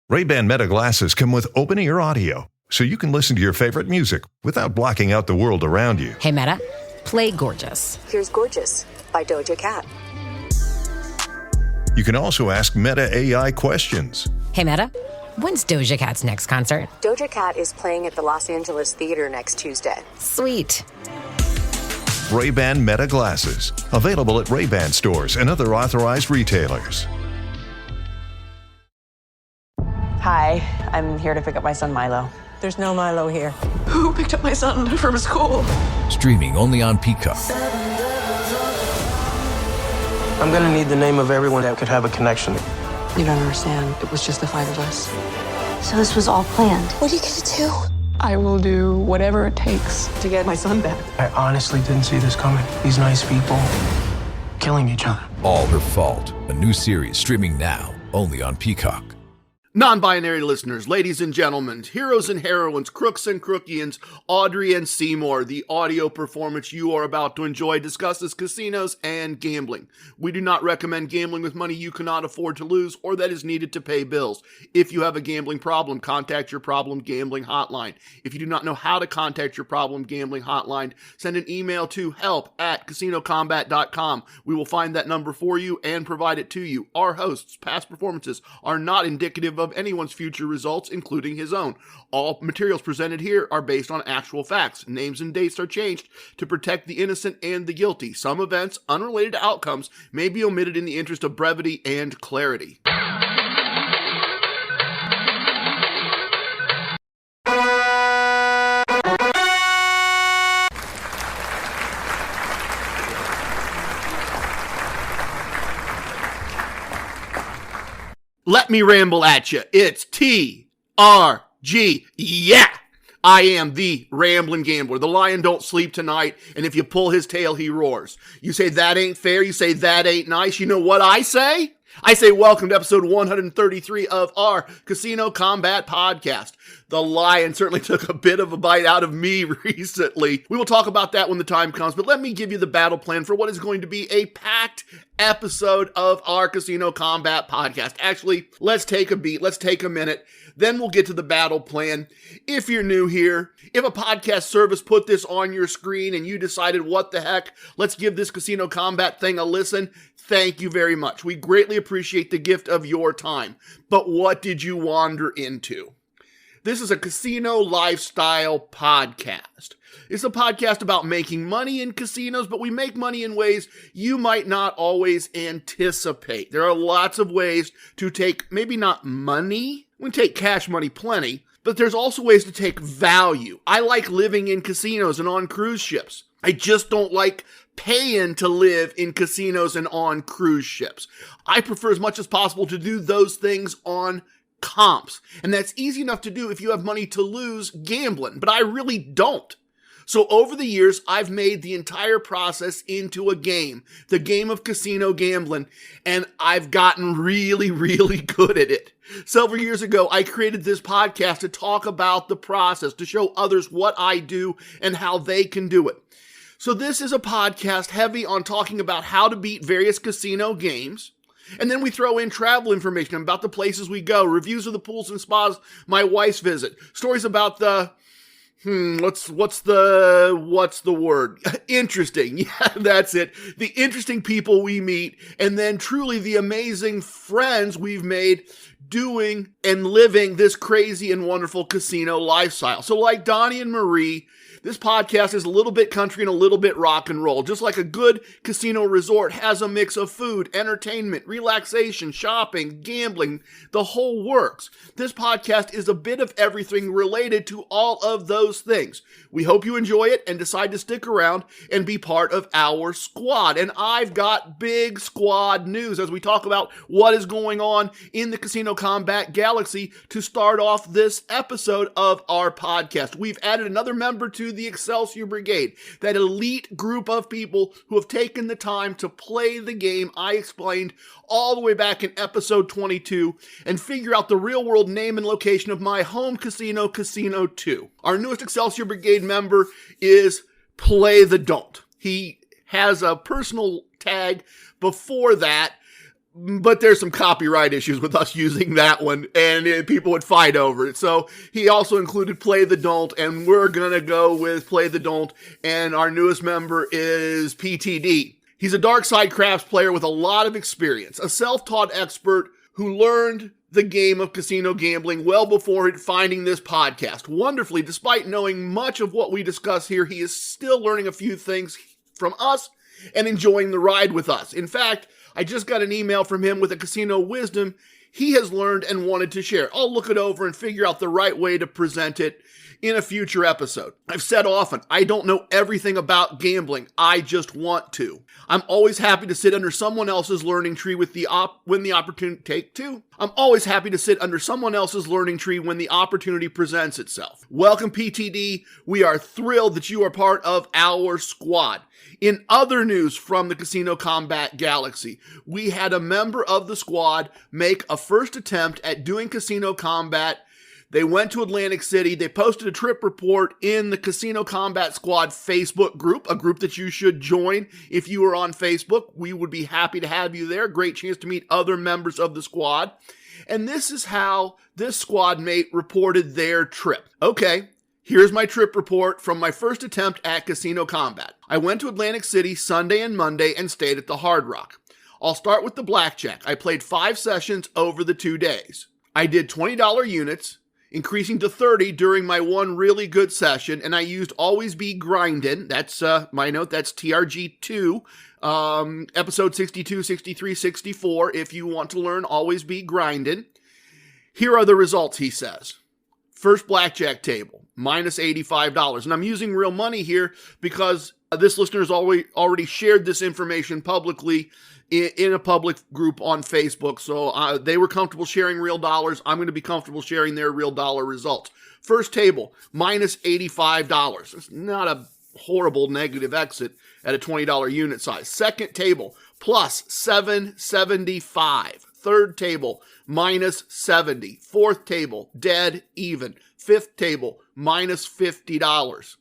Ray-Ban Meta glasses come with open-ear audio, so you can listen to your favorite music without blocking out the world around you. Hey Meta, play Gorgeous. Here's Gorgeous by Doja Cat. You can also ask Meta AI questions. Hey Meta, when's Doja Cat's next concert? Doja Cat is playing at the Los Angeles Theater next Tuesday. Sweet. Ray-Ban Meta glasses, available at Ray-Ban stores and other authorized retailers. Hi, I'm here to pick up my son Milo. There's no Milo here. Who picked up my son from school? Streaming only on Peacock. I'm gonna need the name of everyone that could have a connection. You don't understand. It was just the five of us. So this was all planned. What are you gonna do? I will do whatever it takes to get my son back. I honestly didn't see this coming. These nice people killing each other. All Her Fault. A new series streaming now only on Peacock. Non-binary listeners, ladies and gentlemen, heroes and heroines, crooks and crookians, Audrey and Seymour, the audio performance you are about to enjoy discusses casinos and gambling. We do not recommend gambling with money you cannot afford to lose or that is needed to pay bills. If you have a gambling problem, contact your problem gambling hotline. If you do not know how to contact your problem gambling hotline, send an email to help@casinocombat.com. We will find that number for you and provide it to you. Our hosts' past performances are not indicative of anyone's future results, including his own. All materials presented here are based on actual facts. Names and dates are changed to protect the innocent and the guilty. Some events, unrelated to outcomes, may be omitted in the interest of brevity and clarity. Let me ramble at you. It's TRG. Yeah! I am the Ramblin Gambler. The lion don't sleep tonight, and if you pull his tail, he roars. You say that ain't fair. You say that ain't nice. You know what I say? I say welcome to episode 133 of our Casino Combat podcast. The lion certainly took a bit of a bite out of me recently. We will talk about that when the time comes, but let me give you the battle plan for what is going to be a packed episode of our Casino Combat podcast. Actually, let's take a beat. Let's take a minute. Then we'll get to the battle plan. If you're new here, if a podcast service put this on your screen and you decided, what the heck, let's give this Casino Combat thing a listen, thank you very much. We greatly appreciate the gift of your time. But what did you wander into? This is a casino lifestyle podcast. It's a podcast about making money in casinos, but we make money in ways you might not always anticipate. There are lots of ways to take, maybe not money, we can take cash money plenty, but there's also ways to take value. I like living in casinos and on cruise ships. I just don't like paying to live in casinos and on cruise ships. I prefer as much as possible to do those things on comps. And that's easy enough to do if you have money to lose gambling, but I really don't. So over the years, I've made the entire process into a game, the game of casino gambling, and I've gotten really, really good at it. Several years ago, I created this podcast to talk about the process, to show others what I do and how they can do it. So this is a podcast heavy on talking about how to beat various casino games. And then we throw in travel information about the places we go, reviews of the pools and spas my wife's visit, stories about the, what's the word? Interesting. Yeah, that's it. The interesting people we meet, and then truly the amazing friends we've made doing and living this crazy and wonderful casino lifestyle. So like Donnie and Marie, this podcast is a little bit country and a little bit rock and roll. Just like a good casino resort has a mix of food, entertainment, relaxation, shopping, gambling, the whole works. This podcast is a bit of everything related to all of those things. We hope you enjoy it and decide to stick around and be part of our squad. And I've got big squad news as we talk about what is going on in the Casino Combat Galaxy to start off this episode of our podcast. We've added another member to the Excelsior Brigade, that elite group of people who have taken the time to play the game I explained all the way back in episode 22 and figure out the real world name and location of my home casino, Casino 2. Our newest Excelsior Brigade member is Play the Don't. He has a personal tag before that, but there's some copyright issues with us using that one, and people would fight over it. So he also included Play the Don't, and we're going to go with Play the Don't, and our newest member is PTD. He's a Dark Side Crafts player with a lot of experience, a self-taught expert who learned the game of casino gambling well before finding this podcast. Wonderfully, despite knowing much of what we discuss here, he is still learning a few things from us and enjoying the ride with us. In fact, I just got an email from him with a casino wisdom he has learned and wanted to share. I'll look it over and figure out the right way to present it in a future episode. I've said often, I don't know everything about gambling. I just want to. I'm always happy to sit under someone else's learning tree when the opportunity take two. I'm always happy to sit under someone else's learning tree when the opportunity presents itself. Welcome, PTD. We are thrilled that you are part of our squad. In other news from the Casino Combat Galaxy, we had a member of the squad make a first attempt at doing Casino Combat. They went to Atlantic City. They posted a trip report in the Casino Combat Squad Facebook group, a group that you should join if you are on Facebook. We would be happy to have you there. Great chance to meet other members of the squad. And this is how this squad mate reported their trip. Okay, here's my trip report from my first attempt at Casino Combat. I went to Atlantic City Sunday and Monday and stayed at the Hard Rock. I'll start with the blackjack. I played 5 sessions over the 2 days. I did $20 units, increasing to 30 during my one really good session, and I used Always Be Grindin'. That's my note. That's TRG2, episode 62, 63, 64, if you want to learn Always Be Grindin'. Here are the results, he says. First blackjack table, minus $85. And I'm using real money here because this listener has already shared this information publicly in a public group on Facebook. So they were comfortable sharing real dollars. I'm going to be comfortable sharing their real dollar results. First table, minus $85. It's not a horrible negative exit at a $20 unit size. Second table, plus $775. Third table, minus 70. Fourth table, dead even. Fifth table, minus $50.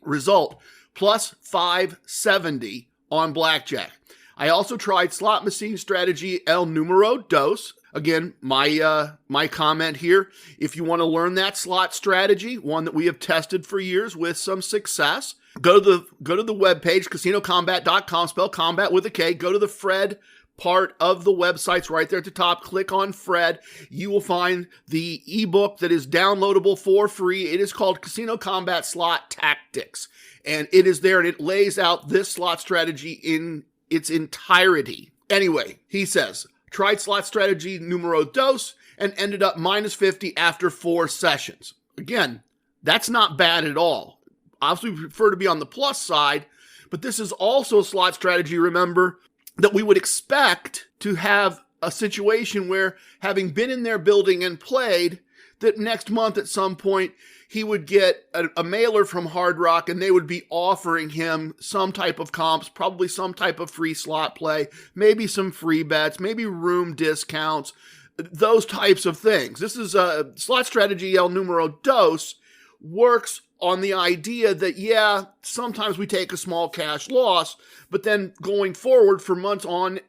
Result, plus 570 on blackjack. I also tried slot machine strategy El Numero Dos. Again, my comment here, if you want to learn that slot strategy, one that we have tested for years with some success, go to the webpage, casinocombat.com, spell combat with a K. Go to the Fred part of the website's right there at the top. Click on Fred. You will find the ebook that is downloadable for free. It is called Casino Combat Slot Tactics. And it is there, and it lays out this slot strategy in its entirety. Anyway, he says, tried slot strategy numero dos and ended up minus 50 after 4 sessions. Again, that's not bad at all. Obviously, we prefer to be on the plus side, but this is also a slot strategy, remember, that we would expect to have a situation where, having been in their building and played, that next month at some point, he would get a mailer from Hard Rock and they would be offering him some type of comps, probably some type of free slot play, maybe some free bets, maybe room discounts, those types of things. This is a slot strategy El Numero Dos works on the idea that, yeah, sometimes we take a small cash loss, but then going forward for months on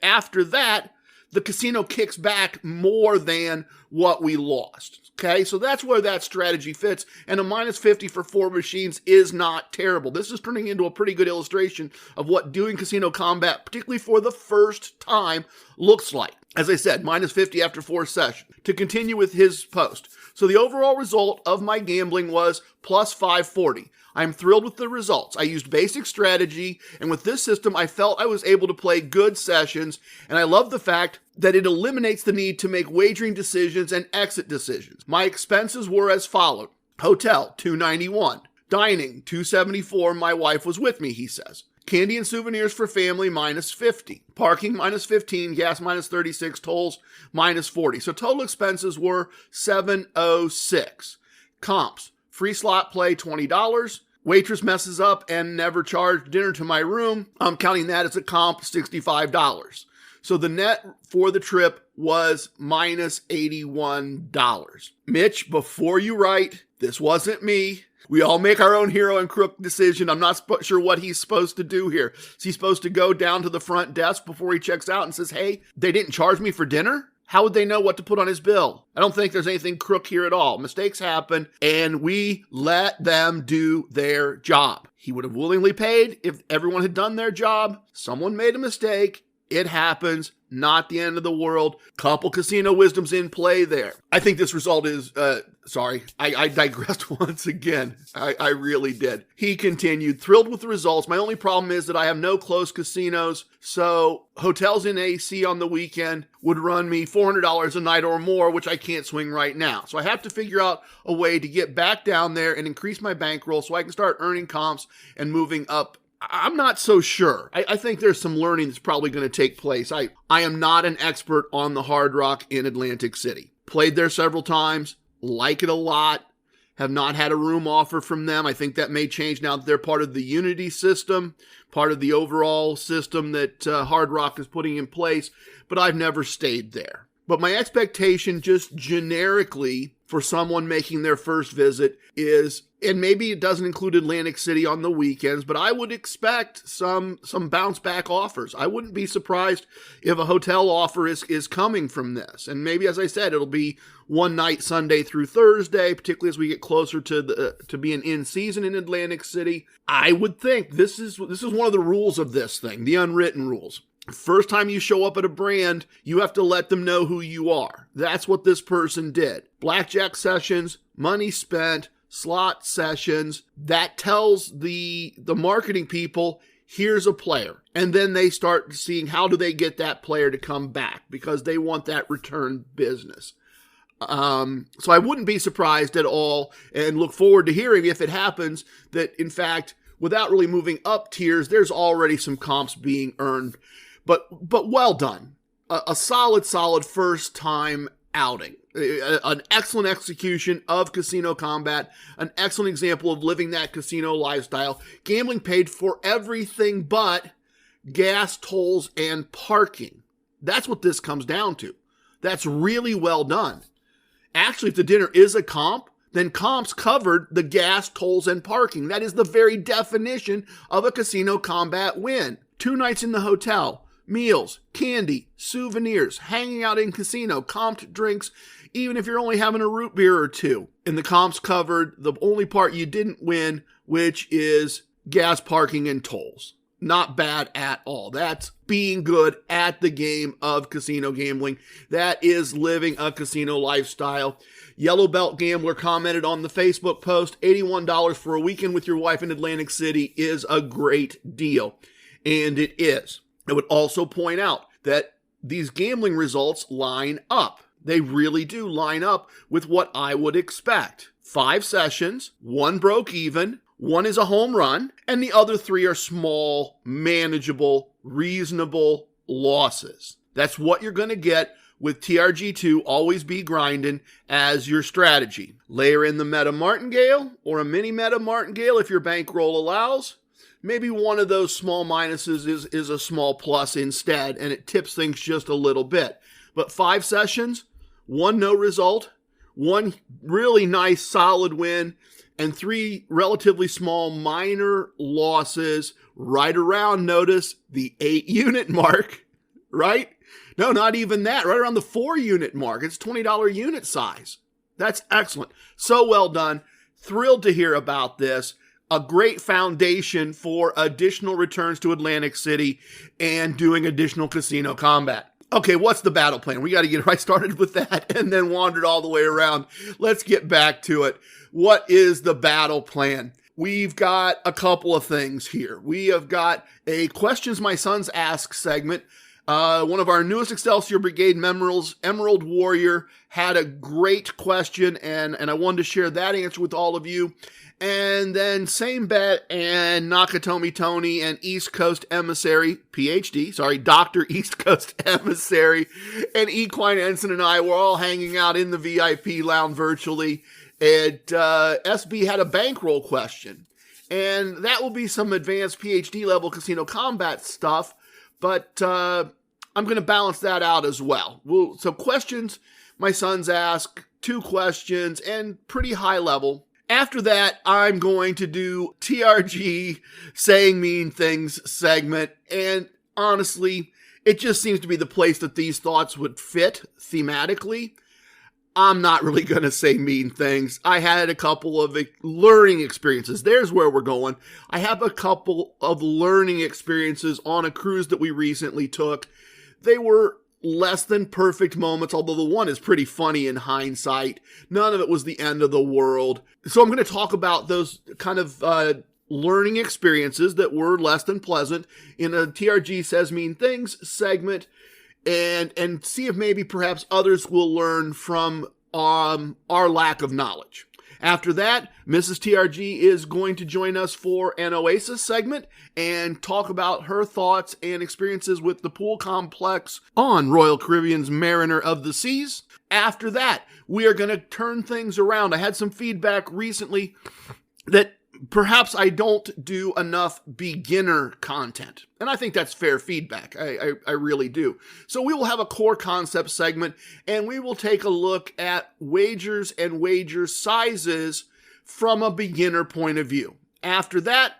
after that, the casino kicks back more than what we lost. Okay, so that's where that strategy fits. And a minus 50 for 4 machines is not terrible. This is turning into a pretty good illustration of what doing Casino Combat, particularly for the first time, looks like. As I said, minus 50 after 4 sessions. To continue with his post. So the overall result of my gambling was plus 540. I'm thrilled with the results. I used basic strategy, and with this system, I felt I was able to play good sessions, and I love the fact that it eliminates the need to make wagering decisions and exit decisions. My expenses were as followed. Hotel, $291. Dining, $274. My wife was with me, he says. Candy and souvenirs for family, minus 50. Parking, minus 15. Gas, minus 36. Tolls, minus 40. So total expenses were $706. Comps, free slot play, $20. Waitress messes up and never charged dinner to my room. I'm counting that as a comp, $65. So the net for the trip was minus $81. Mitch, before you write, this wasn't me. We all make our own hero and crook decision. I'm not sure what he's supposed to do here. Is he supposed to go down to the front desk before he checks out and says, hey, they didn't charge me for dinner? How would they know what to put on his bill? I don't think there's anything crook here at all. Mistakes happen, and we let them do their job. He would have willingly paid if everyone had done their job. Someone made a mistake. It happens. Not the end of the world. Couple casino wisdoms in play there. I think this result is, I digressed once again. I really did. He continued, thrilled with the results. My only problem is that I have no close casinos, so hotels in AC on the weekend would run me $400 a night or more, which I can't swing right now. So I have to figure out a way to get back down there and increase my bankroll so I can start earning comps and moving up. I'm not so sure. I think there's some learning that's probably going to take place. I am not an expert on the Hard Rock in Atlantic City. Played there several times, like it a lot, have not had a room offer from them. I think that may change now that they're part of the Unity system, part of the overall system that Hard Rock is putting in place, but I've never stayed there. But my expectation just generically for someone making their first visit is, and maybe it doesn't include Atlantic City on the weekends, but I would expect some bounce back offers. I wouldn't be surprised if a hotel offer is coming from this. And maybe, as I said, it'll be one night Sunday through Thursday, particularly as we get closer to being in season in Atlantic City. I would think this is one of the rules of this thing, the unwritten rules. First time you show up at a brand, you have to let them know who you are. That's what this person did. Blackjack sessions, money spent, slot sessions. That tells the marketing people, here's a player. And then they start seeing how do they get that player to come back because they want that return business. So I wouldn't be surprised at all and look forward to hearing if it happens that, in fact, without really moving up tiers, there's already some comps being earned. But well done. A solid first time outing. An excellent execution of casino combat. An excellent example of living that casino lifestyle. Gambling paid for everything but gas, tolls, and parking. That's what this comes down to. That's really well done. Actually, if the dinner is a comp, then comps covered the gas, tolls, and parking. That is the very definition of a casino combat win. 2 nights in the hotel. Meals, candy, souvenirs, hanging out in casino, comped drinks, even if you're only having a root beer or two. And the comps covered the only part you didn't win, which is gas, parking, and tolls. Not bad at all. That's being good at the game of casino gambling. That is living a casino lifestyle. Yellow Belt Gambler commented on the Facebook post, $81 for a weekend with your wife in Atlantic City is a great deal. And it is. I would also point out that these gambling results line up. They really do line up with what I would expect. 5 sessions, 1 broke even, 1 is a home run, and the other 3 are small, manageable, reasonable losses. That's what you're going to get with TRG2 always be grinding as your strategy. Layer in the meta martingale or a mini meta martingale if your bankroll allows. Maybe one of those small minuses is a small plus instead, and it tips things just a little bit. But 5 sessions, 1 no result, 1 really nice solid win, and 3 relatively small minor losses right around, notice, the 8-unit mark, right? No, not even that, right around the 4-unit mark. It's $20 unit size. That's excellent. So well done. Thrilled to hear about this. A great foundation for additional returns to Atlantic City and doing additional casino combat. Okay, what's the battle plan? We got to get right started with that and then wandered all the way around. Let's get back to it. What is the battle plan? We've got a couple of things here. We have got a Questions My Sons Ask segment. One of our newest Excelsior Brigade members, Emerald Warrior, had a great question, and I wanted to share that answer with all of you. And then Same Bet and Nakatomi Tony and East Coast Emissary, Dr. East Coast Emissary, and Equine Ensign and I were all hanging out in the VIP lounge virtually. And SB had a bankroll question. And that will be some advanced PhD level casino combat stuff. But I'm going to balance that out as well. So questions my sons ask, 2 questions, and pretty high level. After that, I'm going to do TRG saying mean things segment, and honestly, it just seems to be the place that these thoughts would fit thematically. I'm not really going to say mean things. I had a couple of learning experiences. There's where we're going. I have a couple of learning experiences on a cruise that we recently took. They were less than perfect moments, although the one is pretty funny in hindsight. None of it was the end of the world. So I'm going to talk about those kind of learning experiences that were less than pleasant in a TRG Says Mean Things segment, and see if maybe perhaps others will learn from our lack of knowledge. After that, Mrs. TRG is going to join us for an Oasis segment and talk about her thoughts and experiences with the pool complex on Royal Caribbean's Mariner of the Seas. After that, we are going to turn things around. I had some feedback recently that perhaps I don't do enough beginner content. And I think that's fair feedback. I really do. So we will have a Core Koncepts segment, and we will take a look at wagers and wager sizes from a beginner point of view. After that,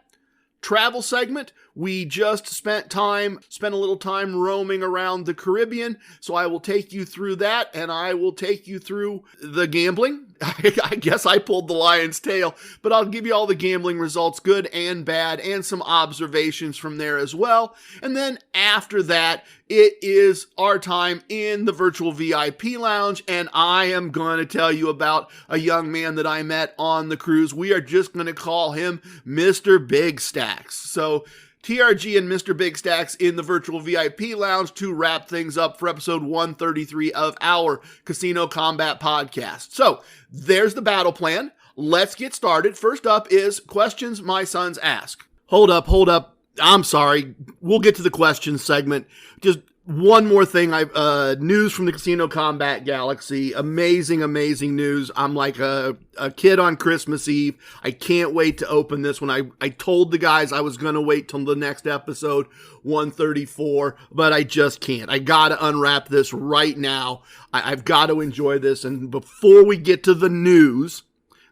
travel segment. We just spent a little time roaming around the Caribbean, so I will take you through that, and I will take you through the gambling. I guess I pulled the lion's tail, but I'll give you all the gambling results, good and bad, and some observations from there as well. And then after that, it is our time in the virtual VIP lounge, and I am going to tell you about a young man that I met on the cruise. We are just going to call him Mr. Big Stacks. So TRG and Mr. Big Stacks in the virtual VIP lounge to wrap things up for episode 133 of our Casino Combat podcast. So there's the battle plan. Let's get started. First up is questions my sons ask. Hold up. I'm sorry. We'll get to the questions segment. Just one more thing. News from the Casino Combat Galaxy. Amazing news. I'm like a kid on Christmas Eve. I can't wait to open this one. I told the guys I was going to wait till the next episode, 134, but I just can't. I got to unwrap this right now. I've got to enjoy this. And before we get to the news,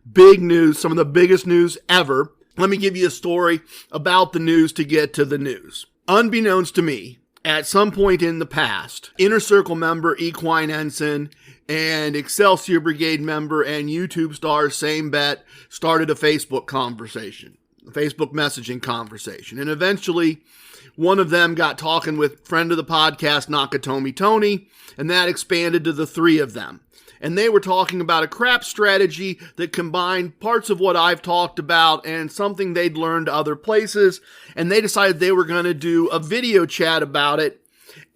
big news, some of the biggest news ever, let me give you a story about the news to get to the news. Unbeknownst to me, at some point in the past, Inner Circle member Equine Ensign and Excelsior Brigade member and YouTube star Same Bet started a Facebook messaging conversation. And eventually, one of them got talking with friend of the podcast, Nakatomi Tony, and that expanded to the 3 of them. And they were talking about a crap strategy that combined parts of what I've talked about and something they'd learned other places. And they decided they were going to do a video chat about it.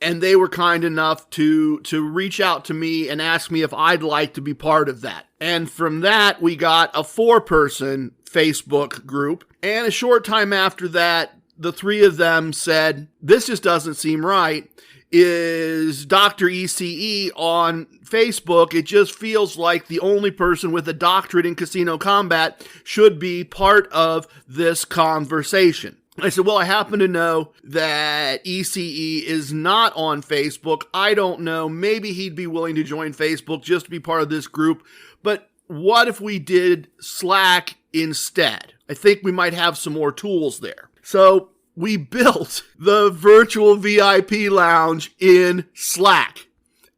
And they were kind enough to reach out to me and ask me if I'd like to be part of that. And from that, we got a 4-person Facebook group. And a short time after that, the 3 of them said, this just doesn't seem right. Is Dr. ECE on Facebook? It just feels like the only person with a doctorate in casino combat should be part of this conversation. I said, well, I happen to know that ECE is not on Facebook. I don't know. Maybe he'd be willing to join Facebook just to be part of this group. But what if we did Slack instead? I think we might have some more tools there. So we built the virtual VIP lounge in Slack.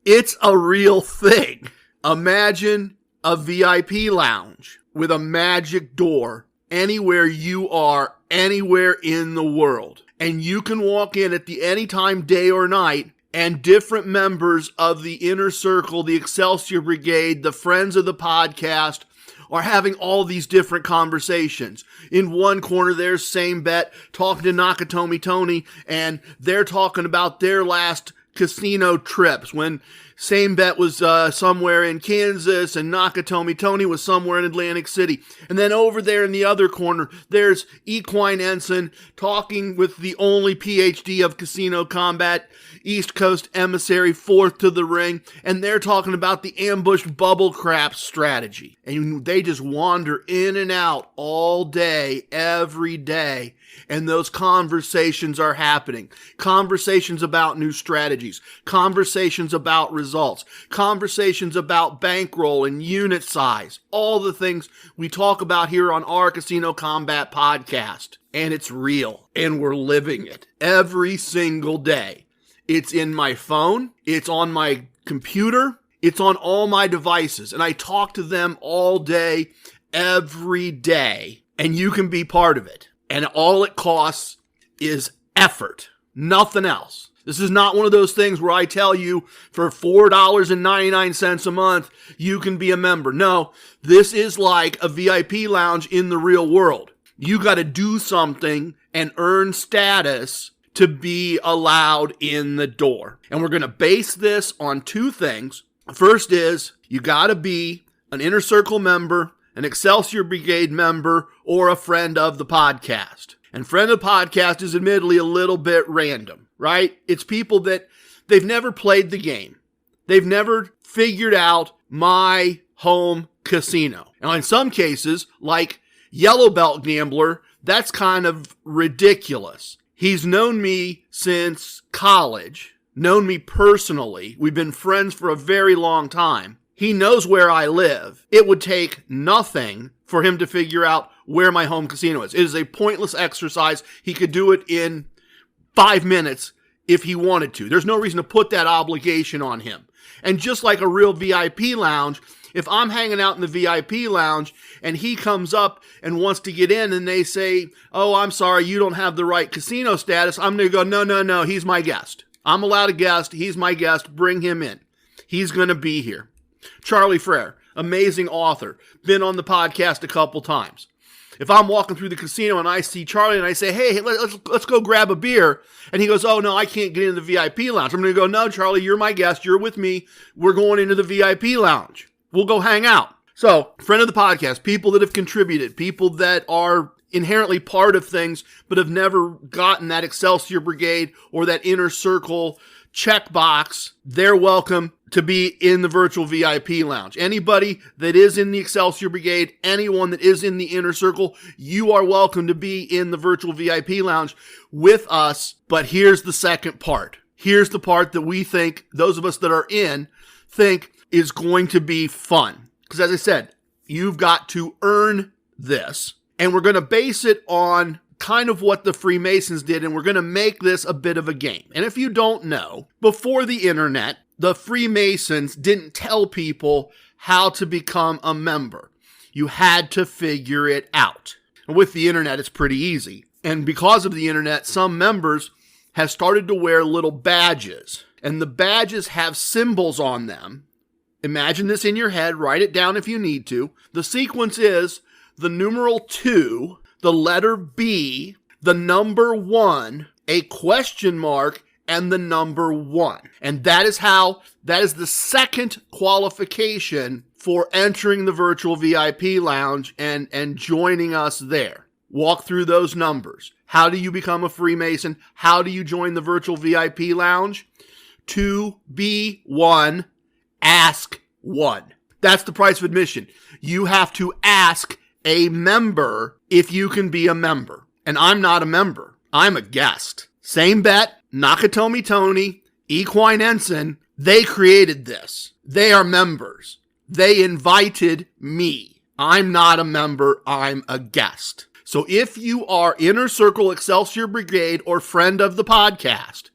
It's a real thing. Imagine a VIP lounge with a magic door anywhere you are, anywhere in the world. And you can walk in at any time, day or night, and different members of the Inner Circle, the Excelsior Brigade, the friends of the podcast, are having all these different conversations. In one corner, there's Same Bet talking to Nakatomi Tony, and they're talking about their last casino trips when Same Bet was somewhere in Kansas, and Nakatomi Tony was somewhere in Atlantic City. And then over there in the other corner, there's Equine Ensign talking with the only PhD of casino combat, East Coast emissary, fourth to the ring, and they're talking about the ambushed bubble crap strategy. And they just wander in and out all day, every day. And those conversations are happening. Conversations about new strategies. Conversations about results. Conversations about bankroll and unit size. All the things we talk about here on our Casino Combat podcast. And it's real. And we're living it every single day. It's in my phone. It's on my computer. It's on all my devices. And I talk to them all day, every day. And you can be part of it. And all it costs is effort. Nothing else. This is not one of those things where I tell you for $4.99 a month, you can be a member. No, this is like a VIP lounge in the real world. You got to do something and earn status to be allowed in the door. And we're going to base this on two things. First is you got to be an Inner Circle member, an Excelsior Brigade member, or a friend of the podcast. And friend of the podcast is admittedly a little bit random, right? It's people that they've never played the game. They've never figured out my home casino. And in some cases, like Yellow Belt Gambler, that's kind of ridiculous. He's known me since college, known me personally. We've been friends for a very long time. He knows where I live. It would take nothing for him to figure out where my home casino is. It is a pointless exercise. He could do it in 5 minutes if he wanted to. There's no reason to put that obligation on him. And just like a real VIP lounge, if I'm hanging out in the VIP lounge and he comes up and wants to get in and they say, oh, I'm sorry, you don't have the right casino status, I'm going to go, no, he's my guest. I'm allowed a guest. He's my guest. Bring him in. He's going to be here. Charlie Frere, amazing author, been on the podcast a couple times. If I'm walking through the casino and I see Charlie and I say, hey, let's go grab a beer, and he goes, oh, no, I can't get into the VIP lounge. I'm going to go, no, Charlie, you're my guest. You're with me. We're going into the VIP lounge. We'll go hang out. So, friend of the podcast, people that have contributed, people that are inherently part of things but have never gotten that Excelsior Brigade or that Inner Circle checkbox, they're welcome to be in the virtual VIP lounge. Anybody that is in the Excelsior Brigade, anyone that is in the Inner Circle, you are welcome to be in the virtual VIP lounge with us. But here's the second part. Here's the part that we think, those of us that are in, think is going to be fun. Because as I said, you've got to earn this. And we're going to base it on kind of what the Freemasons did, and we're going to make this a bit of a game. And if you don't know, before the internet, the Freemasons didn't tell people how to become a member. You had to figure it out. And with the internet, it's pretty easy. And because of the internet, some members have started to wear little badges. And the badges have symbols on them. Imagine this in your head. Write it down if you need to. The sequence is the numeral 2, the letter B, the number 1, a question mark, and the number 1. And that is the second qualification for entering the virtual VIP lounge and joining us there. Walk through those numbers. How do you become a Freemason? How do you join the virtual VIP lounge? 2B1, ask 1. That's the price of admission. You have to ask a member if you can be a member. And I'm not a member. I'm a guest. Same Bet, Nakatomi Tony, Equine Ensign, they created this. They are members. They invited me. I'm not a member. I'm a guest. So if you are Inner Circle Excelsior Brigade or friend of the podcast,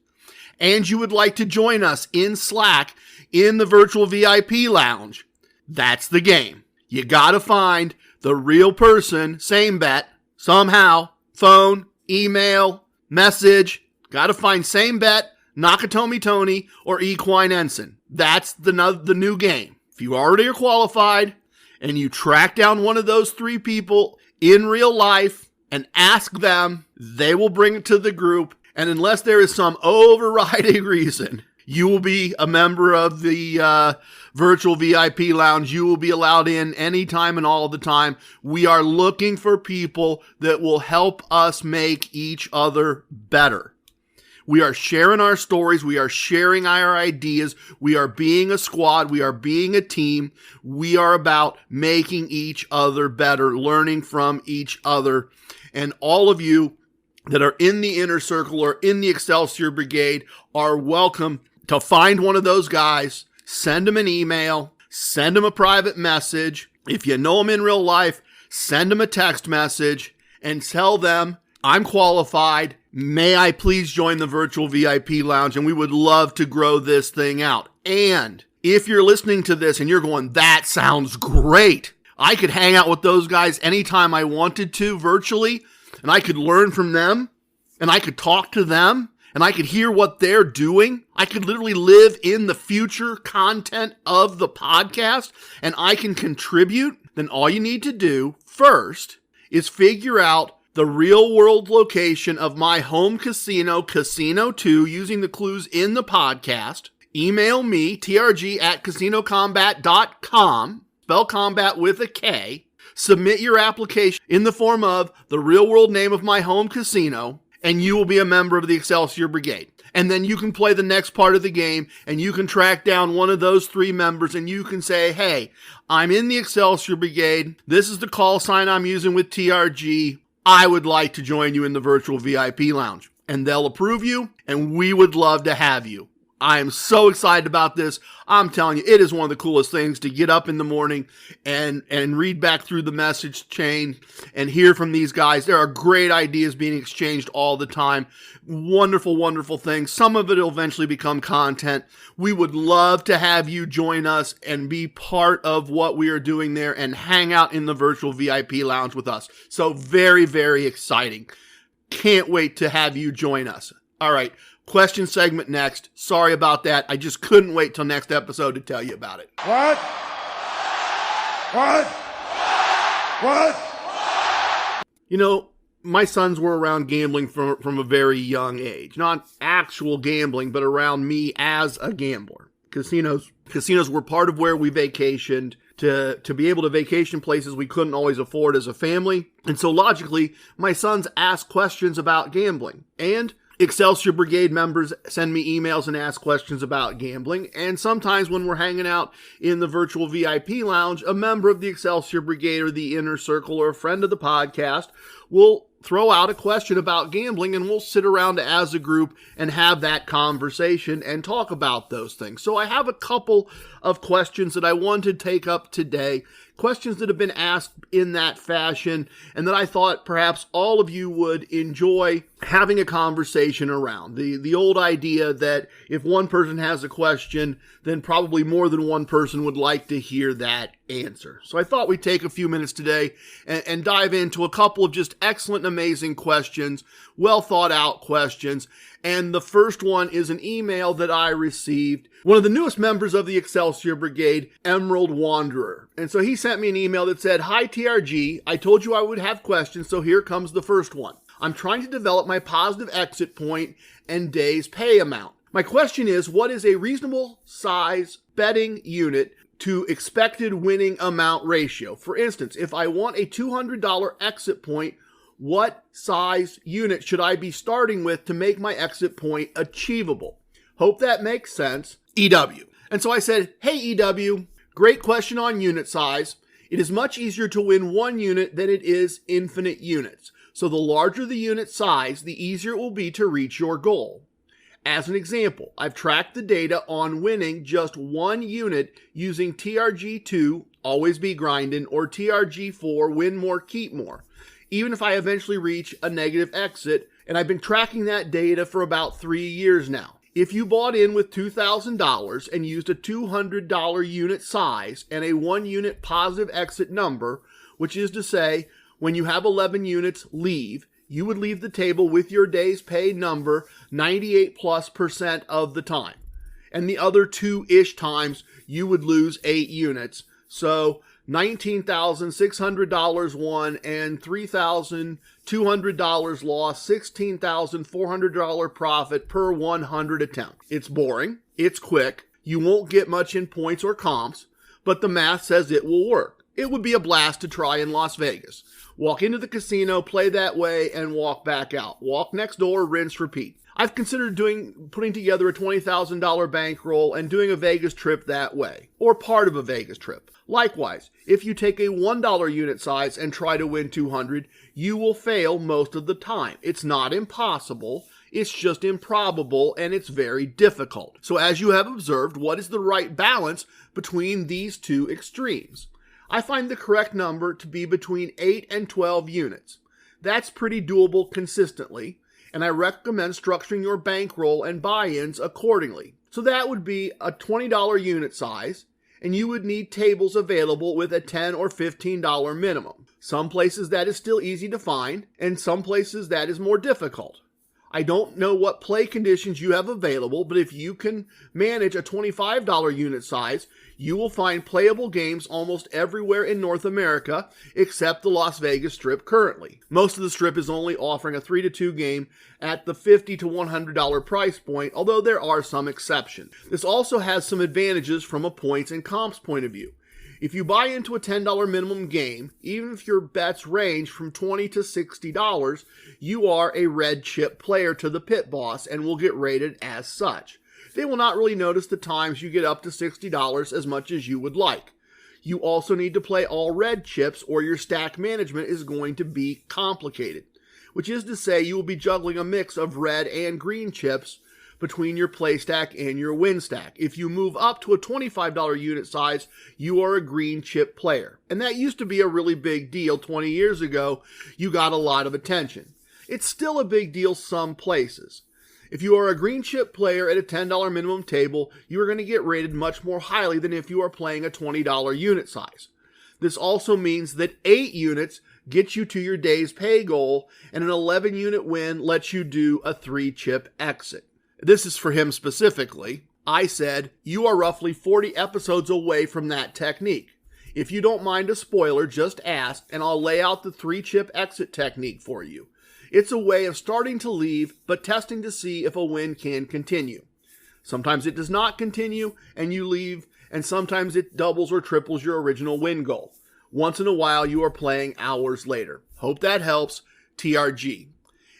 and you would like to join us in Slack in the virtual VIP lounge, that's the game. You gotta find the real person, Same Bet, somehow, phone, email, message. Gotta find Same Bet, Nakatomi Tony, or Equine Ensign. That's the new game. If you already are qualified and you track down one of those 3 people in real life and ask them, they will bring it to the group. And unless there is some overriding reason You will be a member of the virtual VIP lounge. You will be allowed in anytime and all the time. We are looking for people that will help us make each other better. We are sharing our stories. We are sharing our ideas. We are being a squad. We are being a team. We are about making each other better, learning from each other. And all of you that are in the inner circle or in the Excelsior Brigade are welcome to find one of those guys, send them an email, send them a private message. If you know them in real life, send them a text message and tell them, I'm qualified. May I please join the virtual VIP lounge? And we would love to grow this thing out. And if you're listening to this and you're going, that sounds great. I could hang out with those guys anytime I wanted to virtually, and I could learn from them, and I could talk to them, and I could hear what they're doing. I could literally live in the future content of the podcast, and I can contribute. Then all you need to do first is figure out the real world location of my home casino, Casino 2, using the clues in the podcast. Email me, trg@casinocombat.com, spell combat with a K. Submit your application in the form of the real world name of my home casino, and you will be a member of the Excelsior Brigade. And then you can play the next part of the game, and you can track down one of those 3 members, and you can say, hey, I'm in the Excelsior Brigade. This is the call sign I'm using with TRG. I would like to join you in the virtual VIP lounge. And they'll approve you, and we would love to have you. I am so excited about this. I'm telling you, it is one of the coolest things to get up in the morning and read back through the message chain and hear from these guys. There are great ideas being exchanged all the time. Wonderful, wonderful things. Some of it will eventually become content. We would love to have you join us and be part of what we are doing there and hang out in the virtual VIP lounge with us. So very, very exciting. Can't wait to have you join us. All right. Question segment next. Sorry about that. I just couldn't wait till next episode to tell you about it. What? You know, my sons were around gambling from a very young age. Not actual gambling, but around me as a gambler. Casinos were part of where we vacationed to be able to vacation places we couldn't always afford as a family. And so logically, my sons asked questions about gambling. And Excelsior Brigade members send me emails and ask questions about gambling. And sometimes when we're hanging out in the virtual VIP lounge, a member of the Excelsior Brigade or the Inner Circle or a friend of the podcast will throw out a question about gambling, and we'll sit around as a group and have that conversation and talk about those things. So I have a couple of questions that I want to take up today, questions that have been asked in that fashion, and that I thought perhaps all of you would enjoy having a conversation around. The old idea that if one person has a question, then probably more than one person would like to hear that answer. So I thought we'd take a few minutes today and dive into a couple of just excellent, amazing questions, well thought out questions. And the first one is an email that I received. One of the newest members of the Excelsior Brigade, Emerald Wanderer. And so he sent me an email that said, "Hi TRG, I told you I would have questions, so here comes the first one. I'm trying to develop my positive exit point and day's pay amount. My question is, what is a reasonable size betting unit to expected winning amount ratio? For instance, if I want a $200 exit point, what size unit should I be starting with to make my exit point achievable? Hope that makes sense. EW." And so I said, hey EW, great question on unit size. It is much easier to win one unit than it is infinite units. So the larger the unit size, the easier it will be to reach your goal. As an example, I've tracked the data on winning just one unit using TRG2, always be grinding, or TRG4, win more, keep more, even if I eventually reach a negative exit, and I've been tracking that data for about 3 years now. If you bought in with $2,000 and used a $200 unit size and a 1 unit positive exit number, which is to say, when you have 11 units leave, you would leave the table with your day's pay number 98+% of the time. And the other 2-ish times, you would lose 8 units. So $19,600 won and $3,200 lost, $16,400 profit per 100 attempt. It's boring. It's quick. You won't get much in points or comps, but the math says it will work. It would be a blast to try in Las Vegas. Walk into the casino, play that way, and walk back out. Walk next door, rinse, repeat. I've considered putting together a $20,000 bankroll and doing a Vegas trip that way, or part of a Vegas trip. Likewise, if you take a $1 unit size and try to win 200, you will fail most of the time. It's not impossible, it's just improbable, and it's very difficult. So as you have observed, what is the right balance between these two extremes? I find the correct number to be between 8 and 12 units. That's pretty doable consistently, and I recommend structuring your bankroll and buy-ins accordingly. So that would be a $20 unit size, and you would need tables available with a $10 or $15 minimum. Some places that is still easy to find, and some places that is more difficult. I don't know what play conditions you have available, but if you can manage a $25 unit size, you will find playable games almost everywhere in North America except the Las Vegas Strip currently. Most of the Strip is only offering a 3-2 game at the $50 to $100 price point, although there are some exceptions. This also has some advantages from a points and comps point of view. If you buy into a $10 minimum game, even if your bets range from $20 to $60, you are a red chip player to the pit boss and will get rated as such. They will not really notice the times you get up to $60 as much as you would like. You also need to play all red chips or your stack management is going to be complicated, which is to say you will be juggling a mix of red and green chips between your play stack and your win stack. If you move up to a $25 unit size, you are a green chip player. And that used to be a really big deal 20 years ago. You got a lot of attention. It's still a big deal some places. If you are a green chip player at a $10 minimum table, you are going to get rated much more highly than if you are playing a $20 unit size. This also means that 8 units get you to your day's pay goal, and an 11 unit win lets you do a 3 chip exit. This is for him specifically. I said, you are roughly 40 episodes away from that technique. If you don't mind a spoiler, just ask, and I'll lay out the 3 chip exit technique for you. It's a way of starting to leave, but testing to see if a win can continue. Sometimes it does not continue, and you leave, and sometimes it doubles or triples your original win goal. Once in a while, you are playing hours later. Hope that helps. TRG.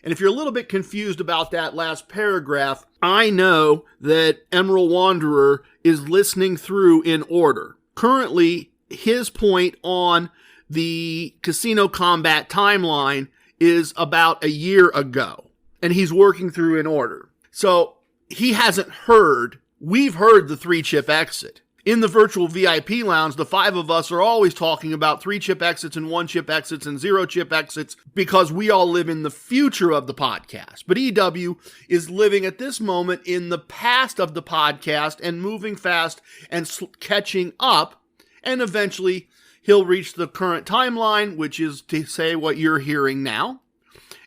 And if you're a little bit confused about that last paragraph, I know that Emerald Wanderer is listening through in order. Currently, his point on the Casino Combat timeline is about a year ago, and he's working through in order. So he hasn't heard, we've heard the 3 chip exit. In the virtual VIP lounge, the 5 of us are always talking about 3 chip exits and 1 chip exits and 0 chip exits because we all live in the future of the podcast. But EW is living at this moment in the past of the podcast and moving fast and catching up, and eventually he'll reach the current timeline, which is to say what you're hearing now.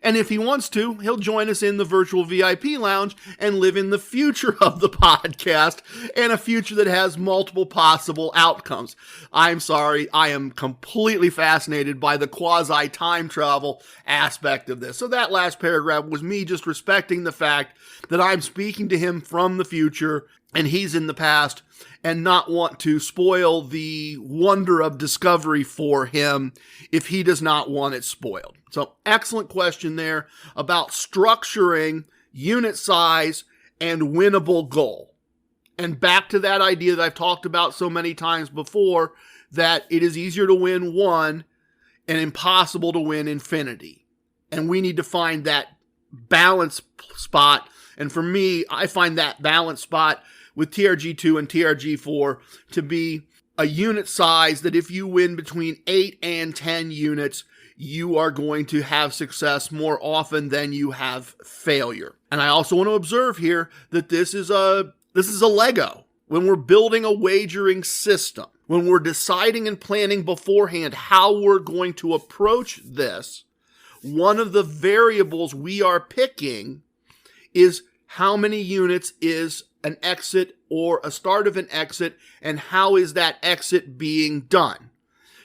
And if he wants to, he'll join us in the virtual VIP lounge and live in the future of the podcast, and a future that has multiple possible outcomes. I'm sorry, I am completely fascinated by the quasi-time travel aspect of this. So that last paragraph was me just respecting the fact that I'm speaking to him from the future and he's in the past, and not want to spoil the wonder of discovery for him if he does not want it spoiled. So excellent question there about structuring unit size and winnable goal. And back to that idea that I've talked about so many times before, that it is easier to win 1 and impossible to win infinity. And we need to find that balance spot. And for me, I find that balance spot with TRG2 and TRG4 to be a unit size that if you win between 8 and 10 units, you are going to have success more often than you have failure. And I also want to observe here that this is a Lego. When we're building a wagering system, when we're deciding and planning beforehand how we're going to approach this, one of the variables we are picking is how many units is an exit or a start of an exit, and how is that exit being done?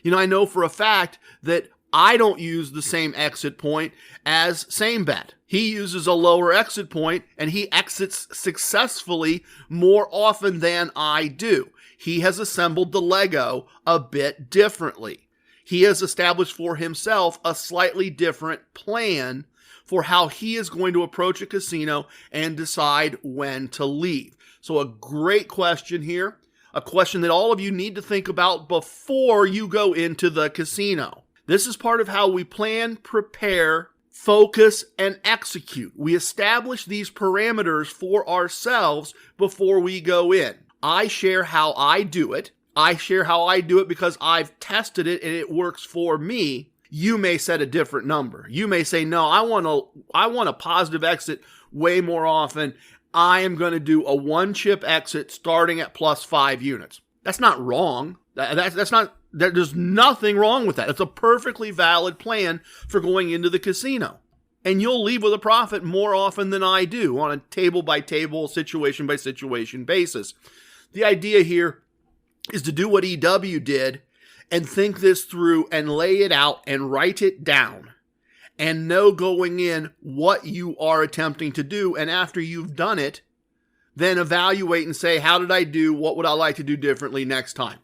I know for a fact that I don't use the same exit point as Same Bet. He uses a lower exit point and he exits successfully more often than I do. He has assembled the Lego a bit differently. He has established for himself a slightly different plan for how he is going to approach a casino and decide when to leave. So a great question here, a question that all of you need to think about before you go into the casino. This is part of how we plan, prepare, focus, and execute. We establish these parameters for ourselves before we go in. I share how I do it. I share how I do it because I've tested it and it works for me. You may set a different number. You may say, no, I want a positive exit way more often. I am going to do a one chip exit starting at plus 5 units. That's not wrong. There's nothing wrong with that. It's a perfectly valid plan for going into the casino. And you'll leave with a profit more often than I do on a table by table, situation by situation basis. The idea here is to do what EW did and think this through and lay it out and write it down and know going in what you are attempting to do. And after you've done it, then evaluate and say, how did I do? What would I like to do differently next time?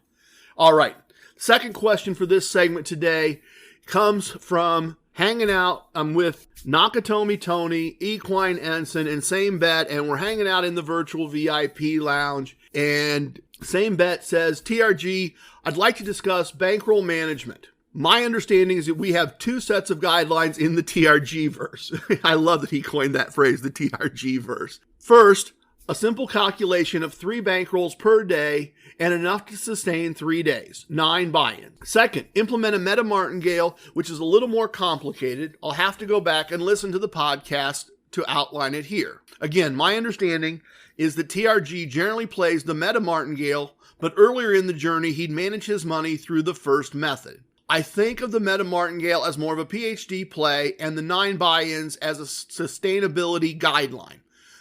All right. Second question for this segment today comes from hanging out. I'm with Nakatomi Tony, Equine Ensign, and Same Bet, and we're hanging out in the virtual VIP lounge. And Same Bet says, TRG, I'd like to discuss bankroll management. My understanding is that we have 2 sets of guidelines in the TRG verse. I love that he coined that phrase, the TRG verse. First, a simple calculation of 3 bankrolls per day and enough to sustain 3 days, 9 buy-ins. Second, implement a meta martingale, which is a little more complicated. I'll have to go back and listen to the podcast to outline it here. Again, my understanding is that TRG generally plays the meta martingale, but earlier in the journey, he'd manage his money through the first method. I think of the meta martingale as more of a PhD play and the 9 buy-ins as a sustainability guideline.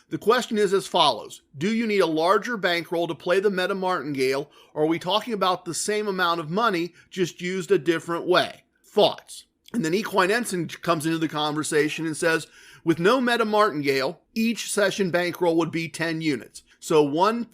The question is as follows. Do you need a larger bankroll to play the meta martingale, or are we talking about the same amount of money, just used a different way? Thoughts? And then Equine Ensign comes into the conversation and says, with no meta martingale, each session bankroll would be 10 units. So one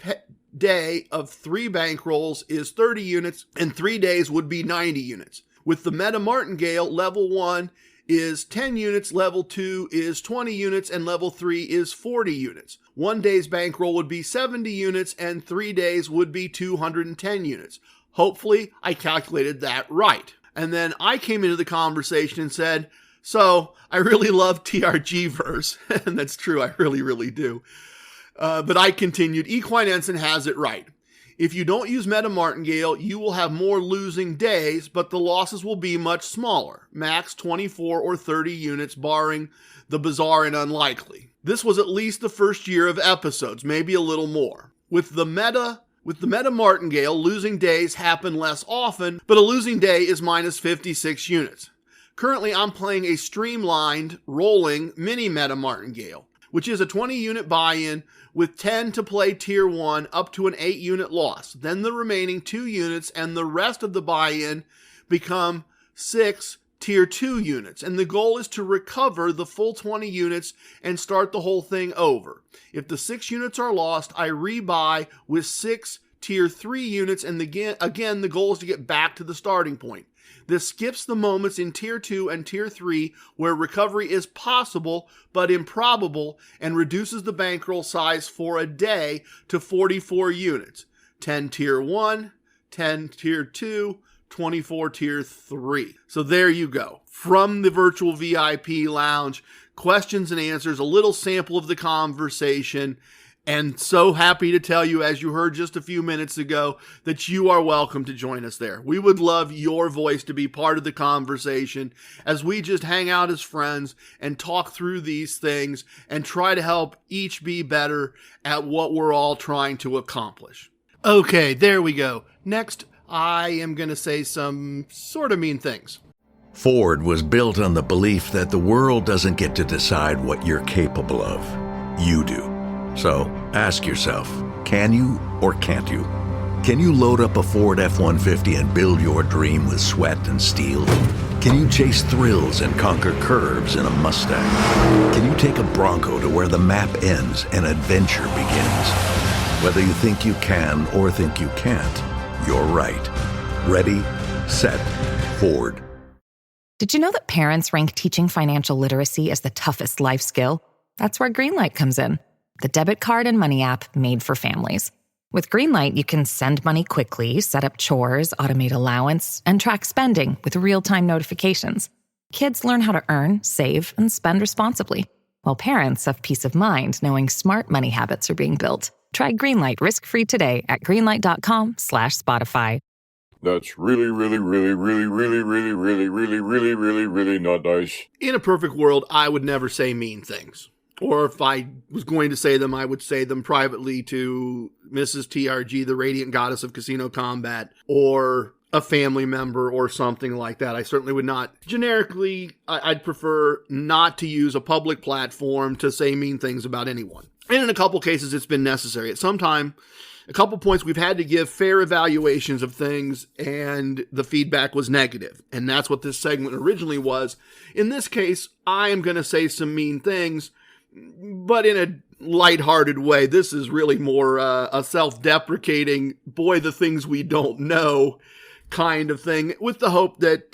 day of 3 bankrolls is 30 units, and 3 days would be 90 units. With the meta martingale, level 1 is 10 units, level 2 is 20 units, and level 3 is 40 units. 1 day's bankroll would be 70 units, and 3 days would be 210 units. Hopefully, I calculated that right. And then I came into the conversation and said, so I really love TRG verse, and that's true, I really, really do. But I continued, Equine Ensign has it right. If you don't use meta martingale, you will have more losing days, but the losses will be much smaller, max 24 or 30 units, barring the bizarre and unlikely. This was at least the first year of episodes, maybe a little more. With the meta martingale, losing days happen less often, but a losing day is minus 56 units. Currently, I'm playing a streamlined, rolling mini meta martingale, which is a 20 unit buy-in with 10 to play tier 1 up to an 8 unit loss. Then the remaining 2 units and the rest of the buy-in become 6 tier 2 units. And the goal is to recover the full 20 units and start the whole thing over. If the 6 units are lost, I rebuy with 6 tier 3 units, and again, the goal is to get back to the starting point. This skips the moments in Tier 2 and Tier 3 where recovery is possible but improbable, and reduces the bankroll size for a day to 44 units. 10 Tier 1, 10 Tier 2, 24 Tier 3. So there you go. From the virtual VIP lounge, questions and answers, a little sample of the conversation. And so happy to tell you, as you heard just a few minutes ago, that you are welcome to join us there. We would love your voice to be part of the conversation as we just hang out as friends and talk through these things and try to help each be better at what we're all trying to accomplish. Okay, there we go. Next, I am going to say some sort of mean things. Ford was built on the belief that the world doesn't get to decide what you're capable of. You do. So ask yourself, can you or can't you? Can you load up a Ford F-150 and build your dream with sweat and steel? Can you chase thrills and conquer curves in a Mustang? Can you take a Bronco to where the map ends and adventure begins? Whether you think you can or think you can't, you're right. Ready, set, Ford. Did you know that parents rank teaching financial literacy as the toughest life skill? That's where Greenlight comes in, the debit card and money app made for families. With Greenlight, you can send money quickly, set up chores, automate allowance, and track spending with real-time notifications. Kids learn how to earn, save, and spend responsibly, while parents have peace of mind knowing smart money habits are being built. Try Greenlight risk-free today at greenlight.com/Spotify. That's really not nice. In a perfect world, I would never say mean things. Or if I was going to say them, I would say them privately to Mrs. TRG, the radiant goddess of casino combat, or a family member or something like that. I certainly would not. Generically, I'd prefer not to use a public platform to say mean things about anyone. And in a couple cases, it's been necessary. At some time, a couple points, we've had to give fair evaluations of things, and the feedback was negative. And that's what this segment originally was. In this case, I am going to say some mean things, but in a lighthearted way. This is really more a self-deprecating, boy, the things we don't know kind of thing, with the hope that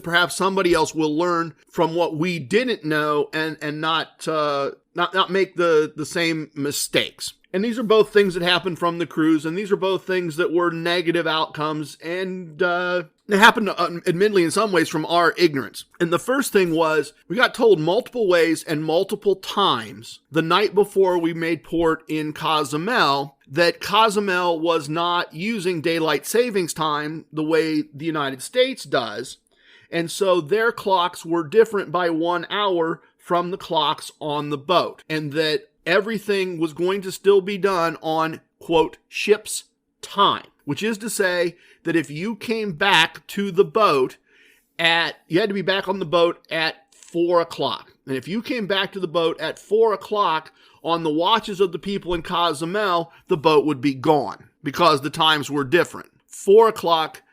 perhaps somebody else will learn from what we didn't know and not make the same mistakes. And these are both things that happened from the cruise, and these are both things that were negative outcomes, and they happened, admittedly, in some ways from our ignorance. And the first thing was, we got told multiple ways and multiple times the night before we made port in Cozumel that Cozumel was not using daylight savings time the way the United States does, and so their clocks were different by 1 hour from the clocks on the boat, and that everything was going to still be done on, quote, ship's time, which is to say that if you came back to the boat you had to be back on the boat at 4 o'clock. And if you came back to the boat at 4 o'clock on the watches of the people in Cozumel, the boat would be gone because the times were different. 4 o'clock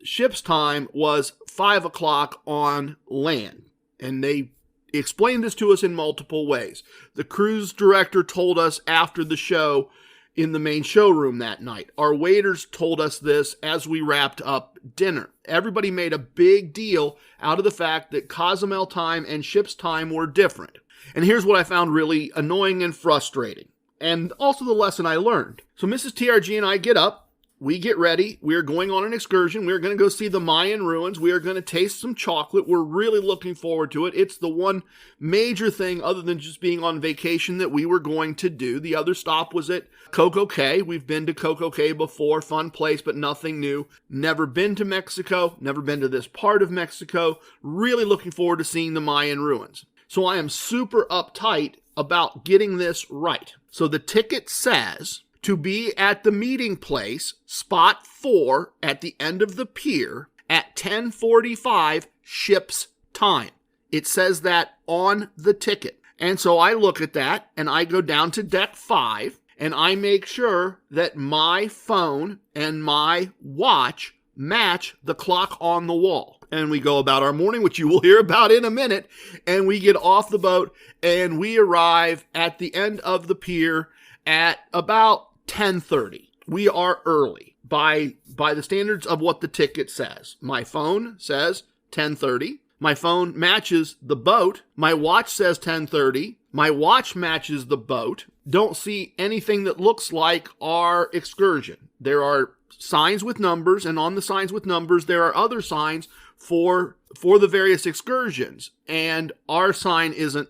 ship's time was 5 o'clock on land. And they explained this to us in multiple ways. The cruise director told us after the show in the main showroom that night. Our waiters told us this as we wrapped up dinner. Everybody made a big deal out of the fact that Cozumel time and ship's time were different. And here's what I found really annoying and frustrating, and also the lesson I learned. So Mrs. TRG and I get up. We get ready. We are going on an excursion. We are going to go see the Mayan ruins. We are going to taste some chocolate. We're really looking forward to it. It's the one major thing other than just being on vacation that we were going to do. The other stop was at Coco Cay. We've been to Coco Cay before. Fun place, but nothing new. Never been to Mexico. Never been to this part of Mexico. Really looking forward to seeing the Mayan ruins. So I am super uptight about getting this right. So the ticket says to be at the meeting place, spot 4, at the end of the pier at 10:45 ship's time. It says that on the ticket. And so I look at that and I go down to deck 5 and I make sure that my phone and my watch match the clock on the wall. And we go about our morning, which you will hear about in a minute, and we get off the boat and we arrive at the end of the pier at about 10:30. We are early by the standards of what the ticket says. My phone says 10:30. My phone matches the boat. My watch says 10:30. My watch matches the boat. Don't see anything that looks like our excursion. There are signs with numbers, and on the signs with numbers, there are other signs for the various excursions, and our sign isn't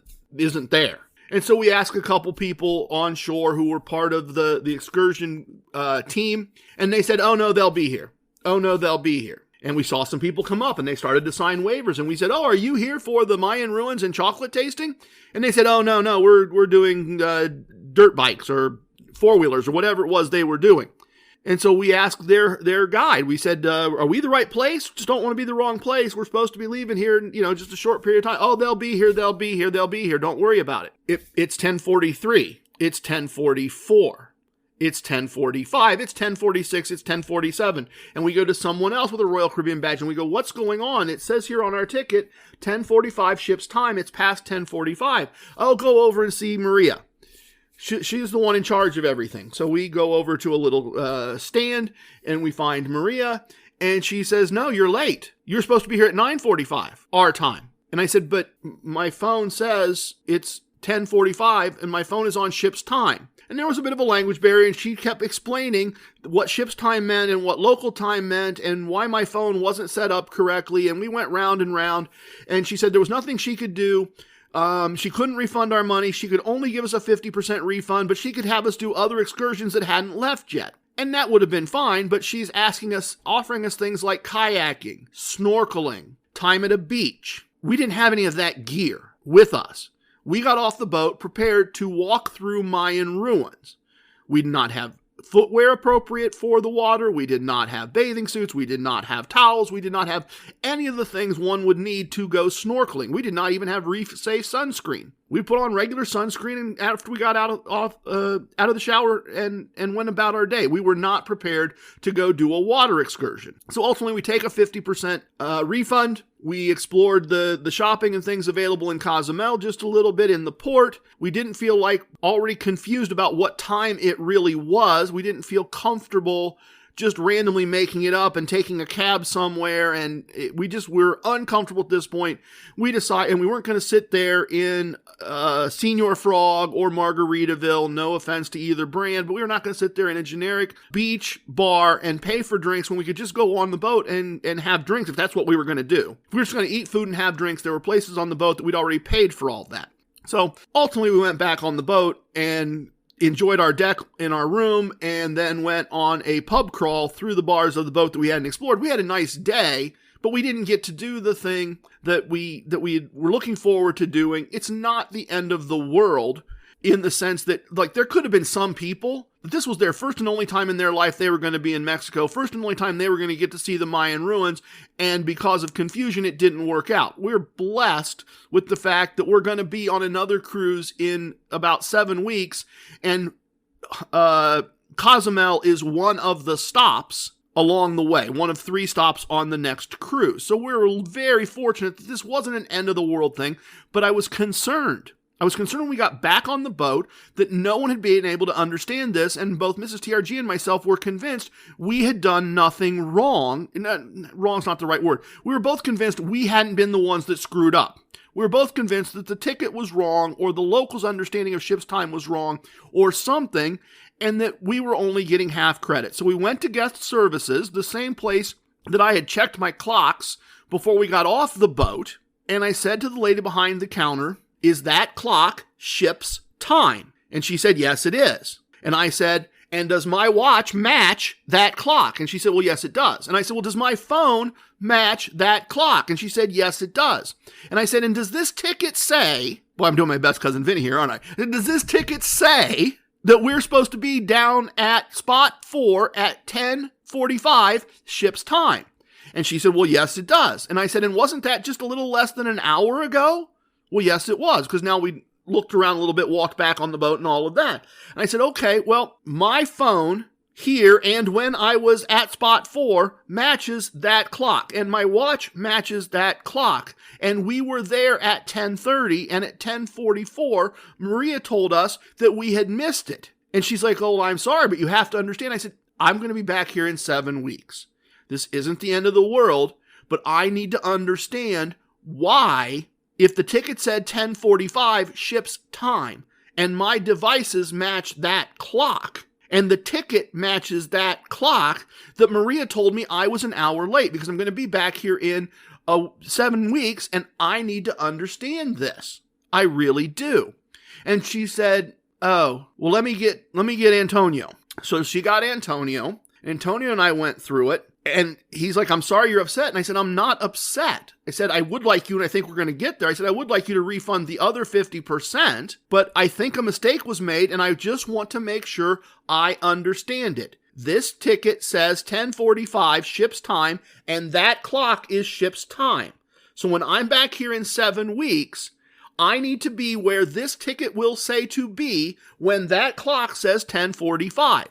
there. And so we asked a couple people on shore who were part of the excursion team, and they said, oh no, they'll be here. Oh no, they'll be here. And we saw some people come up and they started to sign waivers, and we said, oh, are you here for the Mayan ruins and chocolate tasting? And they said, oh no, we're doing dirt bikes or four-wheelers or whatever it was they were doing. And so we asked their guide. We said, are we the right place? Just don't want to be the wrong place. We're supposed to be leaving here in, just a short period of time. Oh, they'll be here. They'll be here. They'll be here. Don't worry about it. It's 10:43. It's 10:44. It's 10:45, it's 10:46, it's 10:47. And we go to someone else with a Royal Caribbean badge and we go, what's going on? It says here on our ticket, 10:45 ship's time. It's past 10:45. Oh, go over and see Maria. She's the one in charge of everything. So we go over to a little stand and we find Maria and she says, no, you're late. You're supposed to be here at 9:45, our time. And I said, but my phone says it's 10:45 and my phone is on ship's time. And there was a bit of a language barrier and she kept explaining what ship's time meant and what local time meant and why my phone wasn't set up correctly. And we went round and round and she said there was nothing she could do. She couldn't refund our money. She could only give us a 50% refund, but she could have us do other excursions that hadn't left yet. And that would have been fine, but she's offering us things like kayaking, snorkeling, time at a beach. We didn't have any of that gear with us. We got off the boat prepared to walk through Mayan ruins. We did not have footwear appropriate for the water. We did not have bathing suits. We did not have towels. We did not have any of the things one would need to go snorkeling. We did not even have reef-safe sunscreen. We put on regular sunscreen and after we got out of the shower and went about our day. We were not prepared to go do a water excursion. So ultimately we take a 50% refund. We explored the shopping and things available in Cozumel just a little bit in the port. We didn't feel like already confused about what time it really was. We didn't feel comfortable just randomly making it up and taking a cab somewhere. And we're uncomfortable at this point. We decided, and we weren't going to sit there in Senior Frog or Margaritaville, no offense to either brand, but we were not going to sit there in a generic beach bar and pay for drinks when we could just go on the boat and have drinks if that's what we were going to do. If we were just going to eat food and have drinks, there were places on the boat that we'd already paid for all that. So ultimately we went back on the boat and enjoyed our deck in our room and then went on a pub crawl through the bars of the boat that we hadn't explored. We had a nice day, but we didn't get to do the thing that we were looking forward to doing. It's not the end of the world in the sense that, like, there could have been some people that this was their first and only time in their life they were going to be in Mexico, first and only time they were going to get to see the Mayan ruins, and because of confusion, it didn't work out. We're blessed with the fact that we're going to be on another cruise in about 7 weeks, and Cozumel is one of the stops along the way, one of 3 stops on the next cruise. So we're very fortunate that this wasn't an end of the world thing, but I was concerned. I was concerned when we got back on the boat that no one had been able to understand this, and both Mrs. TRG and myself were convinced we had done nothing wrong. Wrong's not the right word. We were both convinced we hadn't been the ones that screwed up. We were both convinced that the ticket was wrong, or the locals' understanding of ship's time was wrong, or something, and that we were only getting half credit. So we went to guest services, the same place that I had checked my clocks before we got off the boat, and I said to the lady behind the counter, is that clock ship's time? And she said, yes, it is. And I said, and does my watch match that clock? And she said, well, yes, it does. And I said, well, does my phone match that clock? And she said, yes, it does. And I said, and does this ticket say, boy, I'm doing my best Cousin Vinny here, aren't I? And does this ticket say that we're supposed to be down at spot 4 at 10:45 ship's time? And she said, well, yes, it does. And I said, and wasn't that just a little less than an hour ago? Well, yes, it was, because now we looked around a little bit, walked back on the boat and all of that. And I said, okay, well, my phone here and when I was at spot 4 matches that clock, and my watch matches that clock. And we were there at 10:30, and at 10:44, Maria told us that we had missed it. And she's like, oh, I'm sorry, but you have to understand. I said, I'm going to be back here in 7 weeks. This isn't the end of the world, but I need to understand why, if the ticket said 10:45 ship's time, and my devices match that clock, and the ticket matches that clock, that Maria told me I was an hour late, because I'm going to be back here in 7 weeks, and I need to understand this. I really do. And she said, oh, well, let me get Antonio. So she got Antonio. Antonio and I went through it. And he's like, I'm sorry you're upset. And I said, I'm not upset. I said, I would like you, and I think we're going to get there. I said, I would like you to refund the other 50%, but I think a mistake was made, and I just want to make sure I understand it. This ticket says 10:45 ship's time, and that clock is ship's time. So when I'm back here in 7 weeks, I need to be where this ticket will say to be when that clock says 10:45.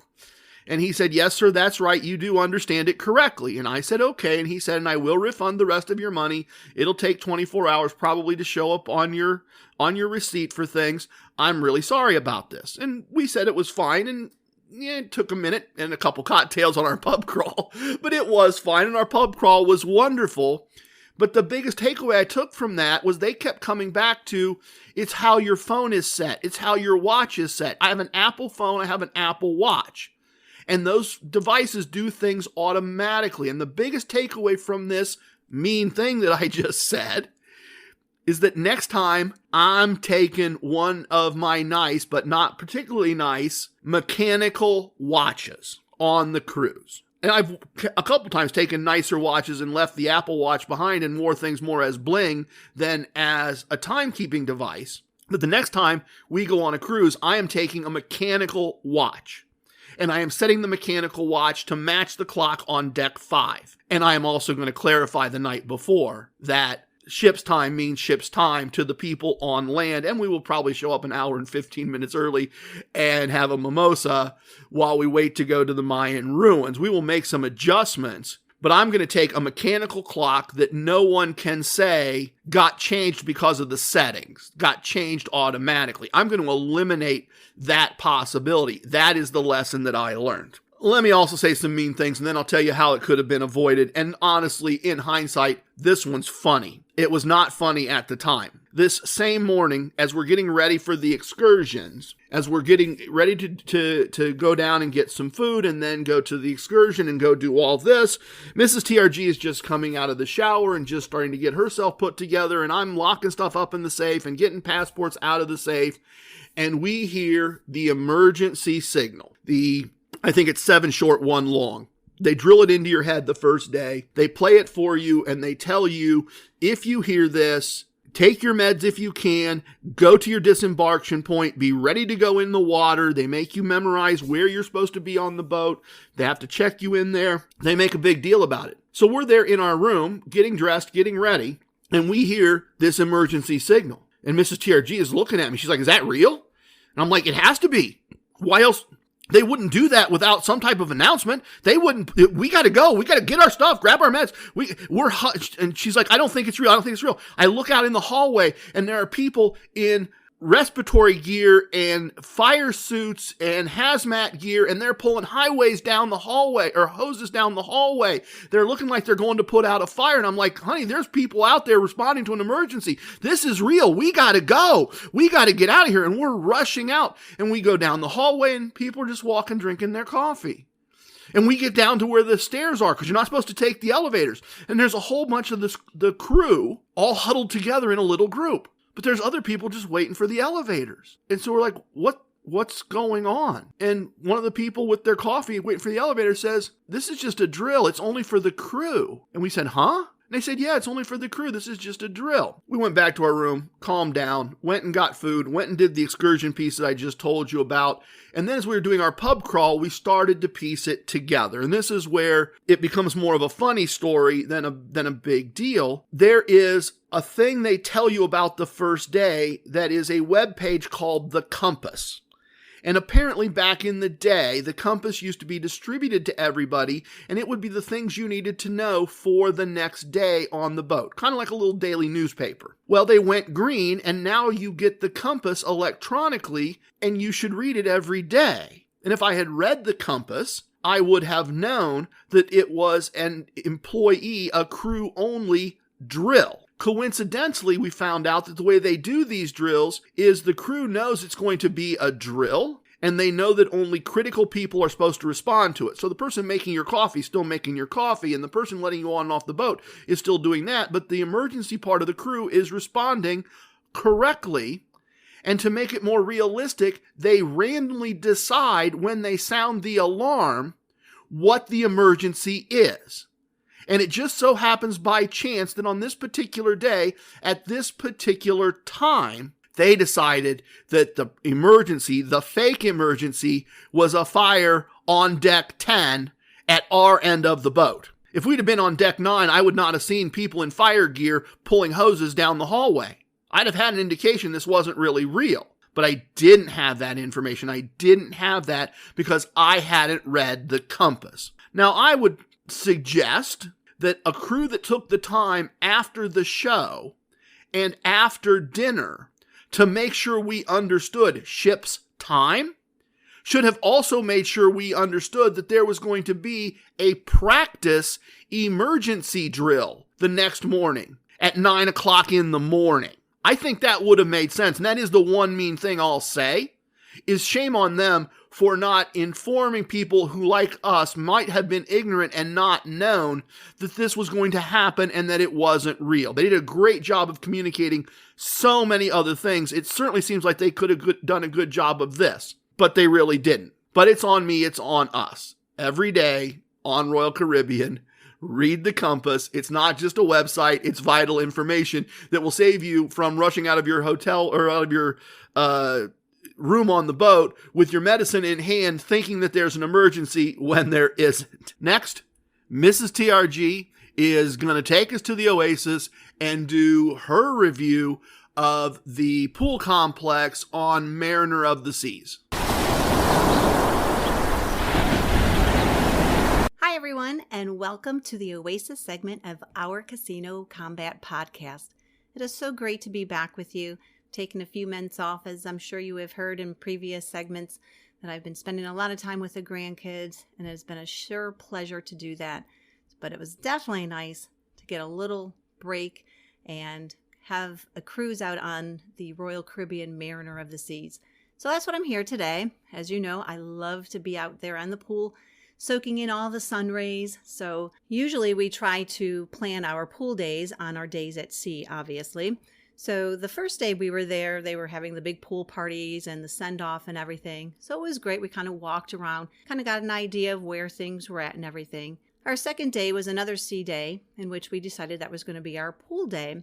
And he said, yes, sir, that's right. You do understand it correctly. And I said, okay. And he said, and I will refund the rest of your money. It'll take 24 hours probably to show up on your receipt for things. I'm really sorry about this. And we said it was fine. And yeah, it took a minute and a couple cocktails on our pub crawl, but it was fine. And our pub crawl was wonderful. But the biggest takeaway I took from that was they kept coming back to, it's how your phone is set. It's how your watch is set. I have an Apple phone. I have an Apple Watch. And those devices do things automatically. And the biggest takeaway from this mean thing that I just said is that next time I'm taking one of my nice, but not particularly nice, mechanical watches on the cruise. And I've a couple times taken nicer watches and left the Apple Watch behind and wore things more as bling than as a timekeeping device. But the next time we go on a cruise, I am taking a mechanical watch. And I am setting the mechanical watch to match the clock on deck 5. And I am also going to clarify the night before that ship's time means ship's time to the people on land. And we will probably show up an hour and 15 minutes early and have a mimosa while we wait to go to the Mayan ruins. We will make some adjustments. But I'm going to take a mechanical clock that no one can say got changed because of the settings, got changed automatically. I'm going to eliminate that possibility. That is the lesson that I learned. Let me also say some mean things, and then I'll tell you how it could have been avoided. And honestly, in hindsight, this one's funny. It was not funny at the time. This same morning, as we're getting ready for the excursions, as we're getting ready to go down and get some food and then go to the excursion and go do all this, Mrs. TRG is just coming out of the shower and just starting to get herself put together, and I'm locking stuff up in the safe and getting passports out of the safe, and we hear the emergency signal. I think it's 7 short, 1 long. They drill it into your head the first day. They play it for you, and they tell you, if you hear this, take your meds if you can, go to your disembarkation point, be ready to go in the water. They make you memorize where you're supposed to be on the boat. They have to check you in there. They make a big deal about it. So we're there in our room, getting dressed, getting ready, and we hear this emergency signal. And Mrs. TRG is looking at me. She's like, is that real? And I'm like, it has to be. Why else? They wouldn't do that without some type of announcement. They wouldn't. We got to go. We got to get our stuff, grab our meds. We're and she's like, I don't think it's real. I don't think it's real. I look out in the hallway and there are people in respiratory gear and fire suits and hazmat gear, and they're pulling highways down the hallway or hoses down the hallway. They're looking like they're going to put out a fire. And I'm like, honey, there's people out there responding to an emergency. This is real. We got to go. We got to get out of here. And we're rushing out, and we go down the hallway and people are just walking, drinking their coffee. And we get down to where the stairs are, because you're not supposed to take the elevators. And there's a whole bunch of the crew all huddled together in a little group. But there's other people just waiting for the elevators. And so we're like, what's going on? And one of the people with their coffee waiting for the elevator says, this is just a drill. It's only for the crew. And we said, huh? And they said, yeah, it's only for the crew. This is just a drill. We went back to our room, calmed down, went and got food, went and did the excursion piece that I just told you about. And then as we were doing our pub crawl, we started to piece it together. And this is where it becomes more of a funny story than a big deal. There is a thing they tell you about the first day that is a web page called The Compass. And apparently back in the day, the compass used to be distributed to everybody, and it would be the things you needed to know for the next day on the boat. Kind of like a little daily newspaper. Well, they went green, and now you get the compass electronically, and you should read it every day. And if I had read the compass, I would have known that it was an employee, a crew-only drill. Coincidentally, we found out that the way they do these drills is the crew knows it's going to be a drill, and they know that only critical people are supposed to respond to it. So the person making your coffee is still making your coffee, and the person letting you on and off the boat is still doing that, but the emergency part of the crew is responding correctly. And to make it more realistic, they randomly decide when they sound the alarm what the emergency is. And it just so happens by chance that on this particular day, at this particular time, they decided that the emergency, the fake emergency, was a fire on deck 10 at our end of the boat. If we'd have been on deck 9, I would not have seen people in fire gear pulling hoses down the hallway. I'd have had an indication this wasn't really real. But I didn't have that information. I didn't have that because I hadn't read the compass. Now, I would suggest that a crew that took the time after the show and after dinner to make sure we understood ship's time should have also made sure we understood that there was going to be a practice emergency drill the next morning at 9 o'clock in the morning. I think that would have made sense. And that is the one mean thing I'll say, is shame on them for not informing people who, like us, might have been ignorant and not known that this was going to happen and that it wasn't real. They did a great job of communicating so many other things. It certainly seems like they could have done a good job of this, but they really didn't. But it's on me, it's on us. Every day on Royal Caribbean, read the compass. It's not just a website. It's vital information that will save you from rushing out of your hotel or out of your room on the boat with your medicine in hand, thinking that there's an emergency when there isn't. Next, Mrs. TRG is going to take us to the Oasis and do her review of the pool complex on Mariner of the Seas. Hi, everyone, and welcome to the Oasis segment of our Casino Combat podcast. It is so great to be back with you, taking a few months off, as I'm sure you have heard in previous segments that I've been spending a lot of time with the grandkids, and it has been a sure pleasure to do that. But it was definitely nice to get a little break and have a cruise out on the Royal Caribbean Mariner of the Seas. So that's what I'm here today. As you know, I love to be out there on the pool, soaking in all the sun rays. So usually we try to plan our pool days on our days at sea, obviously. So the first day we were there, they were having the big pool parties and the send-off and everything. So it was great. We kind of walked around, kind of got an idea of where things were at and everything. Our second day was another sea day in which we decided that was going to be our pool day.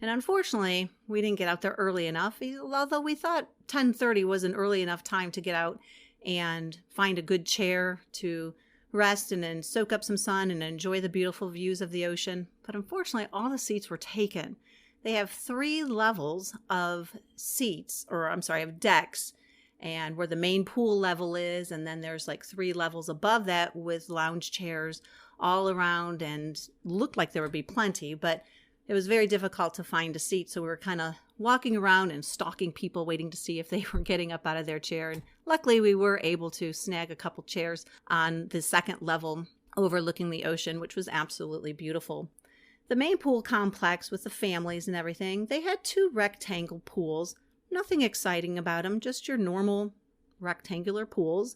And unfortunately, we didn't get out there early enough, although we thought 10:30 was an early enough time to get out and find a good chair to rest and then soak up some sun and enjoy the beautiful views of the ocean. But unfortunately, all the seats were taken. They have 3 levels of seats, of decks, and where the main pool level is, and then there's like 3 levels above that with lounge chairs all around, and looked like there would be plenty, but it was very difficult to find a seat, so we were kind of walking around and stalking people, waiting to see if they were getting up out of their chair. And luckily, we were able to snag a couple chairs on the second level overlooking the ocean, which was absolutely beautiful. The main pool complex with the families and everything, they had 2 rectangle pools. Nothing exciting about them, just your normal rectangular pools.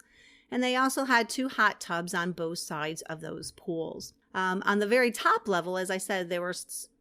And they also had 2 hot tubs on both sides of those pools. On the very top level, as I said, there were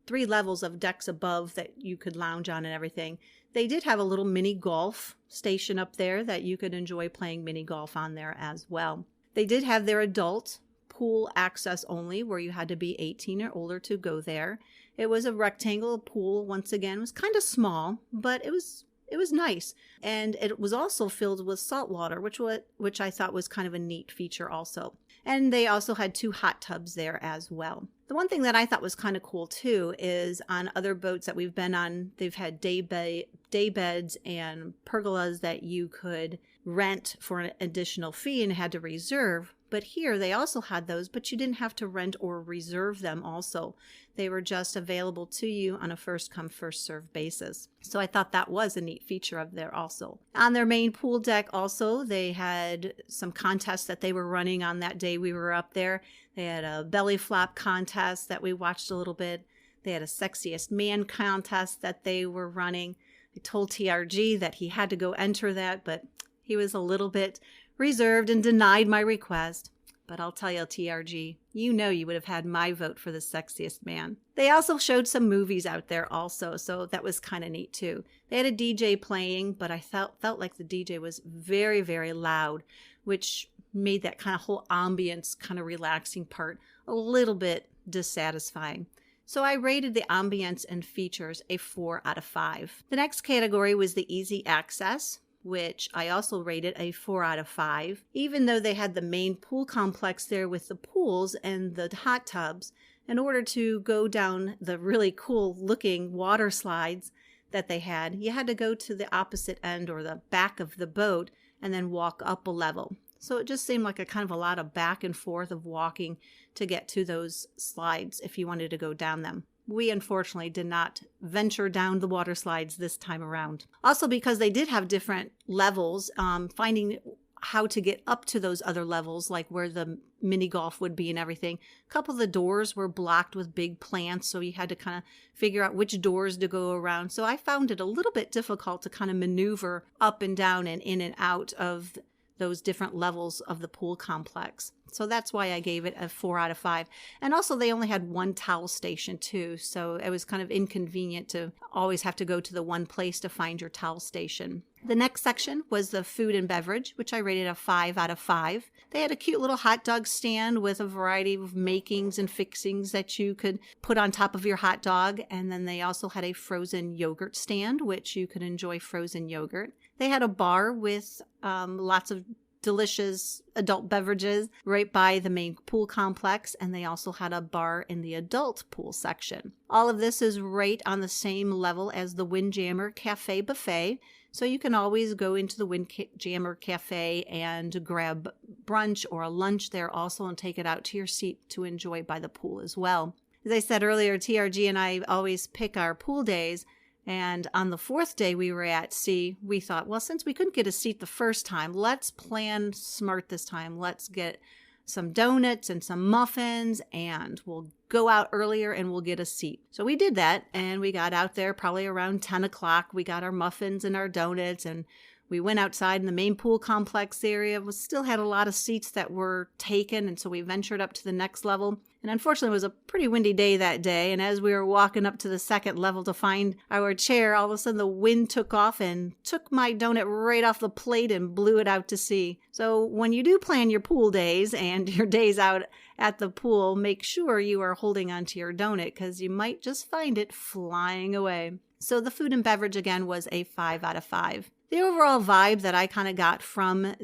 3 levels of decks above that you could lounge on and everything. They did have a little mini golf station up there that you could enjoy playing mini golf on there as well. They did have their adult pool access only, where you had to be 18 or older to go there. It was a rectangle pool. Once again, it was kind of small, but it was nice. And it was also filled with salt water, which I thought was kind of a neat feature also. And they also had 2 hot tubs there as well. The one thing that I thought was kind of cool too is on other boats that we've been on, they've had day beds and pergolas that you could rent for an additional fee and had to reserve. But here they also had those, but you didn't have to rent or reserve them also. They were just available to you on a first come, first served basis. So I thought that was a neat feature of there also. On their main pool deck also, they had some contests that they were running on that day we were up there. They had a belly flop contest that we watched a little bit. They had a sexiest man contest that they were running. I told TRG that he had to go enter that, but he was a little bit reserved and denied my request. But I'll tell you, TRG, you know you would have had my vote for the sexiest man. They also showed some movies out there also, so that was kind of neat too. They had a DJ playing, but I felt like the DJ was very, very loud, which made that kind of whole ambience, kind of relaxing part a little bit dissatisfying. So I rated the ambience and features a 4 out of 5. The next category was the easy access, which I also rated a 4 out of 5. Even though they had the main pool complex there with the pools and the hot tubs, in order to go down the really cool looking water slides that they had, you had to go to the opposite end or the back of the boat and then walk up a level. So it just seemed like a kind of a lot of back and forth of walking to get to those slides if you wanted to go down them. We unfortunately did not venture down the water slides this time around. Also, because they did have different levels, finding how to get up to those other levels, like where the mini golf would be and everything. A couple of the doors were blocked with big plants, so you had to kind of figure out which doors to go around. So I found it a little bit difficult to kind of maneuver up and down and in and out of those different levels of the pool complex. So that's why I gave it a 4 out of 5. And also they only had one towel station too, so it was kind of inconvenient to always have to go to the one place to find your towel station. The next section was the food and beverage, which I rated a 5 out of 5. They had a cute little hot dog stand with a variety of makings and fixings that you could put on top of your hot dog. And then they also had a frozen yogurt stand, which you could enjoy frozen yogurt. They had a bar with lots of delicious adult beverages right by the main pool complex, and they also had a bar in the adult pool section. All of this is right on the same level as the Windjammer Cafe Buffet, so you can always go into the Windjammer Cafe and grab brunch or a lunch there also and take it out to your seat to enjoy by the pool as well. As I said earlier, TRG and I always pick our pool days. And on the 4th day we were at sea, we thought, well, since we couldn't get a seat the first time, let's plan smart this time. Let's get some donuts and some muffins, and we'll go out earlier and we'll get a seat. So we did that, and we got out there probably around 10 o'clock. We got our muffins and our donuts, and we went outside in the main pool complex area. We still had a lot of seats that were taken, and so we ventured up to the next level. And unfortunately, it was a pretty windy day that day, and as we were walking up to the second level to find our chair, all of a sudden the wind took off and took my donut right off the plate and blew it out to sea. So when you do plan your pool days and your days out at the pool, make sure you are holding onto your donut because you might just find it flying away. So the food and beverage, again, was a 5 out of 5. The overall vibe that I kind of got from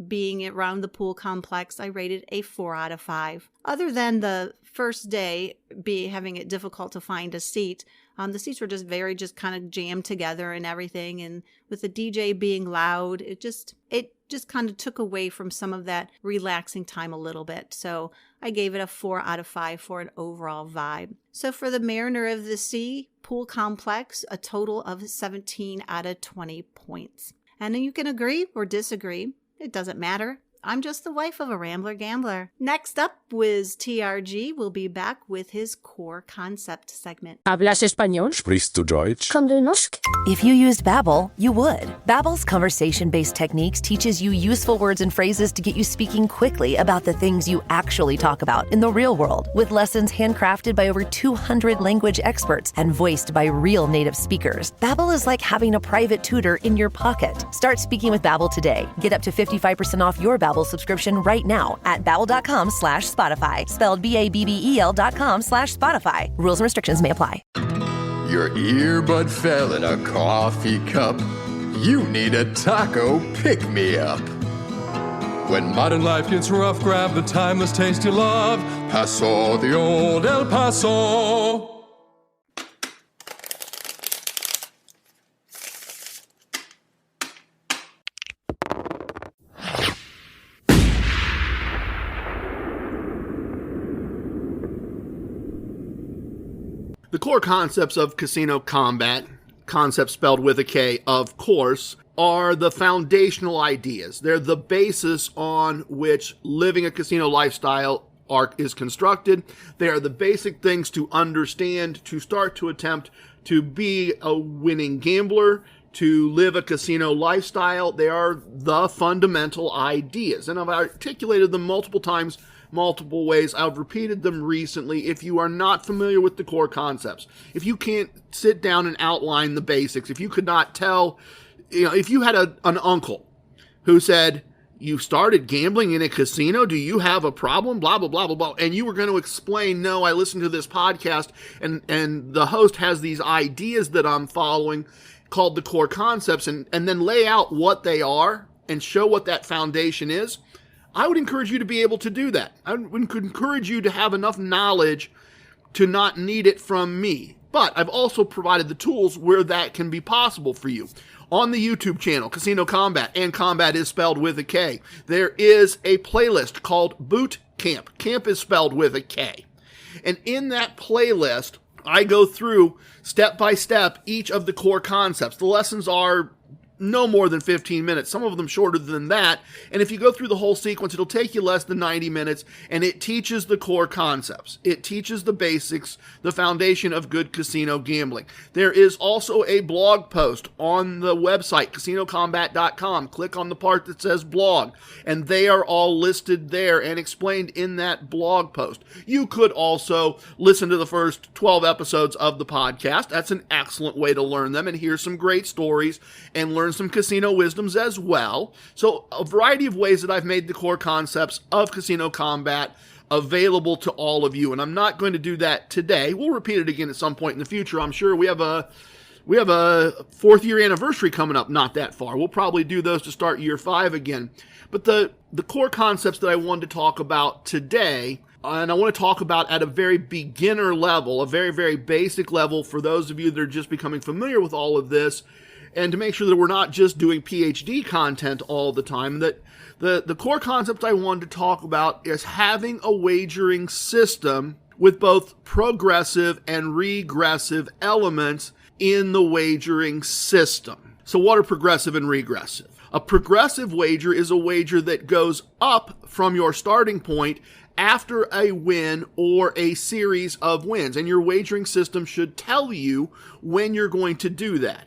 being around the pool complex, I rated a 4 out of 5. Other than the first day having it difficult to find a seat, the seats were just kind of jammed together and everything. And with the DJ being loud, it just kind of took away from some of that relaxing time a little bit. So I gave it a 4 out of 5 for an overall vibe. So for the Mariner of the Sea pool complex, a total of 17 out of 20 points. And you can agree or disagree. It doesn't matter. I'm just the wife of a Rambler Gambler. Next up was TRG. We'll be back with his Core Koncept segment. ¿Hablas español? Sprichst du Deutsch? If you used Babbel, you would. Babbel's conversation-based techniques teaches you useful words and phrases to get you speaking quickly about the things you actually talk about in the real world, with lessons handcrafted by over 200 language experts and voiced by real native speakers. Babbel is like having a private tutor in your pocket. Start speaking with Babbel today. Get up to 55% off your Babbel subscription right now at babbel.com/Spotify. Spelled BABBEL.com/Spotify. Rules and restrictions may apply. Your earbud fell in a coffee cup. You need a taco pick-me-up. When modern life gets rough, grab the timeless taste you love. Paso, the old El Paso. The core concepts of casino combat, concepts spelled with a K, of course, are the foundational ideas. They're the basis on which living a casino lifestyle is constructed. They are the basic things to understand, to start to attempt to be a winning gambler, to live a casino lifestyle. They are the fundamental ideas. And I've articulated them multiple times, multiple ways. I've repeated them recently. If you are not familiar with the core concepts, if you can't sit down and outline the basics, if you could not tell, if you had an uncle who said, you started gambling in a casino, do you have a problem? Blah, blah, blah, blah, blah. And you were going to explain, no, I listened to this podcast and the host has these ideas that I'm following called the core concepts, and then lay out what they are and show what that foundation is. I would encourage you to be able to do that. I would encourage you to have enough knowledge to not need it from me. But I've also provided the tools where that can be possible for you. On the YouTube channel, Casino Combat, and combat is spelled with a K, there is a playlist called Boot Camp. Camp is spelled with a K. And in that playlist, I go through step by step each of the core concepts. The lessons are no more than 15 minutes, some of them shorter than that. And if you go through the whole sequence, it'll take you less than 90 minutes, and it teaches the core concepts. It teaches the basics, the foundation of good casino gambling. There is also a blog post on the website, casinocombat.com. Click on the part that says blog, and they are all listed there and explained in that blog post. You could also listen to the first 12 episodes of the podcast. That's an excellent way to learn them and hear some great stories and learn some casino wisdoms as well. So a variety of ways that I've made the core concepts of Casino Combat available to all of you. And I'm not going to do that today. We'll repeat it again at some point in the future. I'm sure we have a 4th year anniversary coming up not that far. We'll probably do those to start year 5 again. But the core concepts that I wanted to talk about today, and I want to talk about at a very beginner level, a very, very basic level for those of you that are just becoming familiar with all of this, and to make sure that we're not just doing PhD content all the time, that the core concept I wanted to talk about is having a wagering system with both progressive and regressive elements in the wagering system. So what are progressive and regressive? A progressive wager is a wager that goes up from your starting point after a win or a series of wins, and your wagering system should tell you when you're going to do that.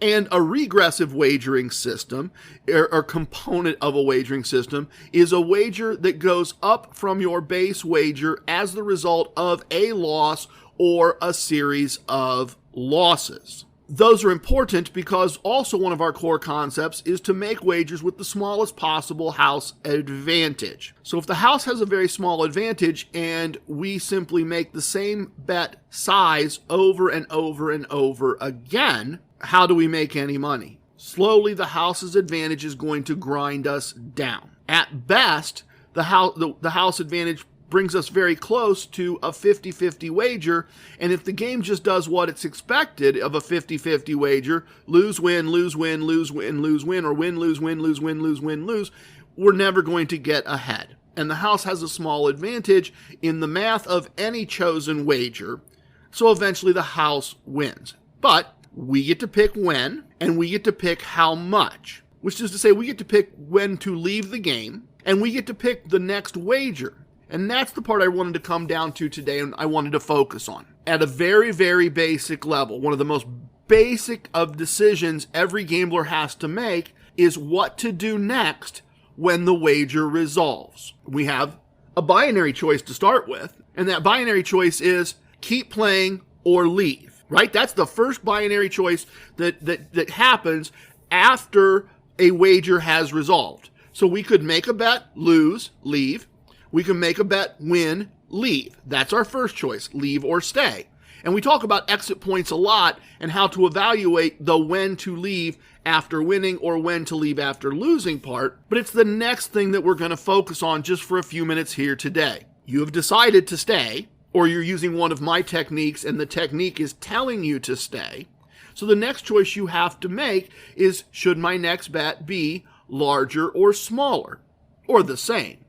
And a regressive wagering system, or component of a wagering system, is a wager that goes up from your base wager as the result of a loss or a series of losses. Those are important because also one of our core concepts is to make wagers with the smallest possible house advantage. So if the house has a very small advantage and we simply make the same bet size over and over and over again, how do we make any money? Slowly, the house's advantage is going to grind us down. At best, the house advantage brings us very close to a 50-50 wager, and if the game just does what it's expected of a 50-50 wager, lose, win, lose, win, lose, win, lose, win, or win, lose, win, lose, win, lose, win, lose, we're never going to get ahead. And the house has a small advantage in the math of any chosen wager, so eventually the house wins. But we get to pick when, and we get to pick how much, which is to say we get to pick when to leave the game, and we get to pick the next wager. And that's the part I wanted to come down to today and I wanted to focus on. At a very, very basic level, one of the most basic of decisions every gambler has to make is what to do next when the wager resolves. We have a binary choice to start with, and that binary choice is keep playing or leave. Right? That's the first binary choice that happens after a wager has resolved. So we could make a bet, lose, leave. We can make a bet, win, leave. That's our first choice, leave or stay. And we talk about exit points a lot and how to evaluate the when to leave after winning or when to leave after losing part. But it's the next thing that we're going to focus on just for a few minutes here today. You have decided to stay, or you're using one of my techniques and the technique is telling you to stay. So the next choice you have to make is, should my next bet be larger or smaller, or the same?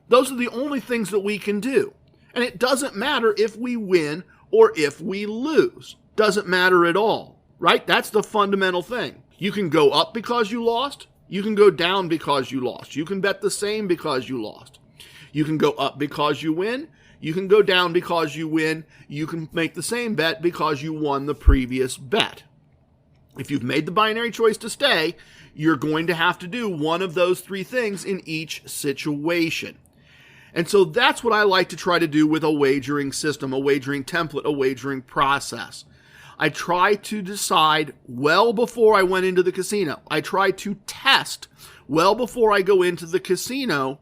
Those are the only things that we can do. And it doesn't matter if we win or if we lose. Doesn't matter at all, right? That's the fundamental thing. You can go up because you lost. You can go down because you lost. You can bet the same because you lost. You can go up because you win. You can go down because you win. You can make the same bet because you won the previous bet. If you've made the binary choice to stay, you're going to have to do one of those three things in each situation. And so that's what I like to try to do with a wagering system, a wagering template, a wagering process. I try to decide well before I went into the casino. I try to test well before I go into the casino,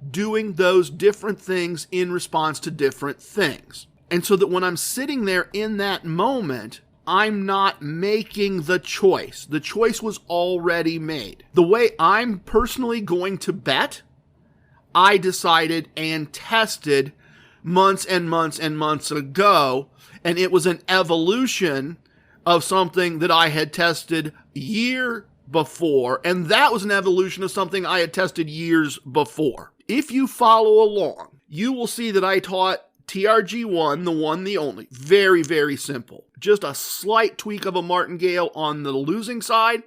doing those different things in response to different things. And so that when I'm sitting there in that moment, I'm not making the choice. The choice was already made. The way I'm personally going to bet, I decided and tested months and months and months ago, and it was an evolution of something that I had tested year before, and that was an evolution of something I had tested years before. If you follow along, you will see that I taught TRG1, the one, the only. Very, very simple. Just a slight tweak of a martingale on the losing side,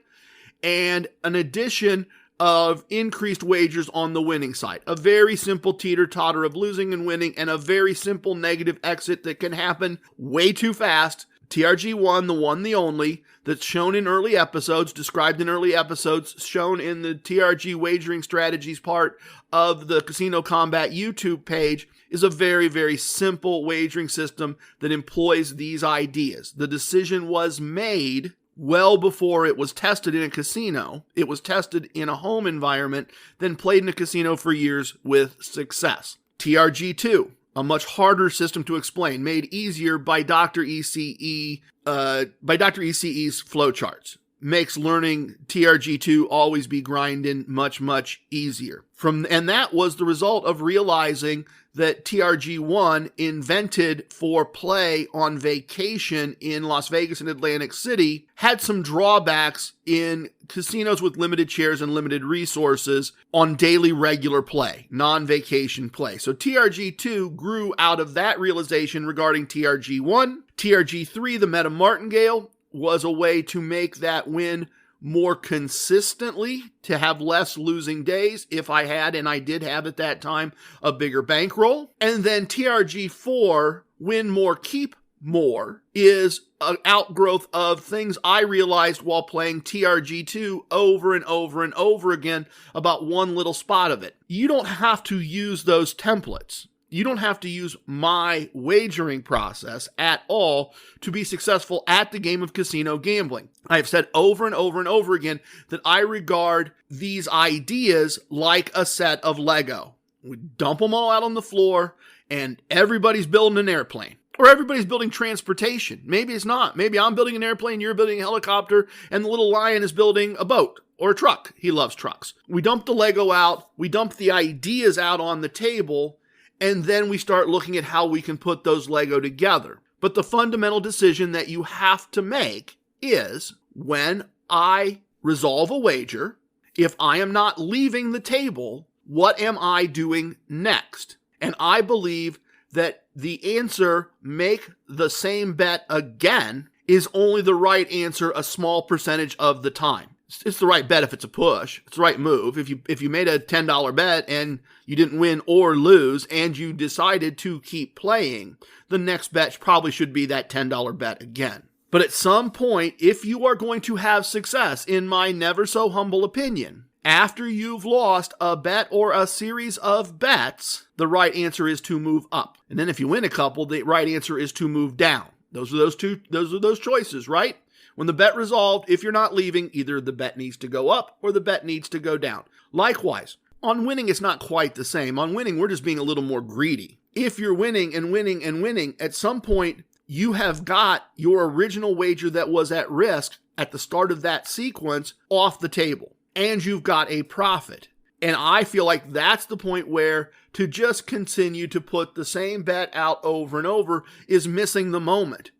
and an addition of increased wagers on the winning side. A very simple teeter-totter of losing and winning, and a very simple negative exit that can happen way too fast. TRG1, the one, the only, that's shown in early episodes, described in early episodes, shown in the TRG wagering strategies part of the Casino Combat YouTube page, is a very, very simple wagering system that employs these ideas. The decision was made well before it was tested in a casino. It was tested in a home environment, then played in a casino for years with success. TRG2, a much harder system to explain, made easier by Dr. ECE's flowcharts. Makes learning TRG2 always be grinding much, much easier. And that was the result of realizing that TRG1, invented for play on vacation in Las Vegas and Atlantic City, had some drawbacks in casinos with limited chairs and limited resources on daily regular play, non-vacation play. So TRG2 grew out of that realization regarding TRG1. TRG3, the meta martingale, was a way to make that win more consistently, to have less losing days if I had, and I did have at that time, a bigger bankroll. And then TRG4, win more, keep more, is an outgrowth of things I realized while playing TRG2 over and over and over again about one little spot of it. You don't have to use those templates. You don't have to use my wagering process at all to be successful at the game of casino gambling. I have said over and over and over again that I regard these ideas like a set of Lego. We dump them all out on the floor and everybody's building an airplane. Or everybody's building transportation. Maybe it's not. Maybe I'm building an airplane, you're building a helicopter, and the little lion is building a boat or a truck. He loves trucks. We dump the Lego out, we dump the ideas out on the table, and then we start looking at how we can put those Lego together. But the fundamental decision that you have to make is, when I resolve a wager, if I am not leaving the table, what am I doing next? And I believe that the answer, make the same bet again, is only the right answer a small percentage of the time. It's the right bet if it's a push. It's the right move. If you made a $10 bet and you didn't win or lose and you decided to keep playing, the next bet probably should be that $10 bet again. But at some point, if you are going to have success, in my never so humble opinion, after you've lost a bet or a series of bets, the right answer is to move up. And then if you win a couple, the right answer is to move down. Those are those choices, right? When the bet resolved, if you're not leaving, either the bet needs to go up or the bet needs to go down. Likewise, on winning, it's not quite the same. On winning, we're just being a little more greedy. If you're winning and winning and winning, at some point, you have got your original wager that was at risk at the start of that sequence off the table, and you've got a profit. And I feel like that's the point where to just continue to put the same bet out over and over is missing the moment.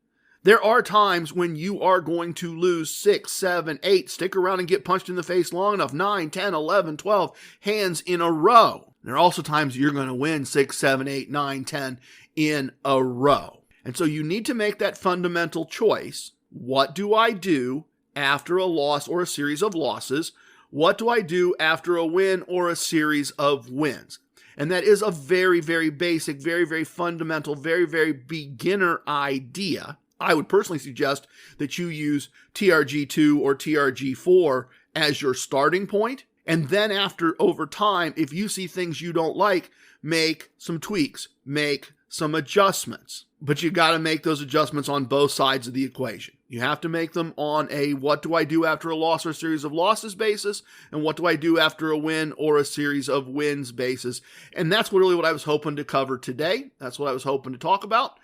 There are times when you are going to lose 6, 7, 8, stick around and get punched in the face long enough, 9, 10, 11, 12 hands in a row. There are also times you're going to win 6, 7, 8, 9, 10 in a row. And so you need to make that fundamental choice. What do I do after a loss or a series of losses? What do I do after a win or a series of wins? And that is a very, very basic, very, very fundamental, very, very beginner idea. I would personally suggest that you use TRG2 or TRG4 as your starting point. And then over time, if you see things you don't like, make some tweaks, make some adjustments. But you got to make those adjustments on both sides of the equation. You have to make them on a what do I do after a loss or a series of losses basis, and what do I do after a win or a series of wins basis. And that's really what I was hoping to cover today. That's what I was hoping to talk about.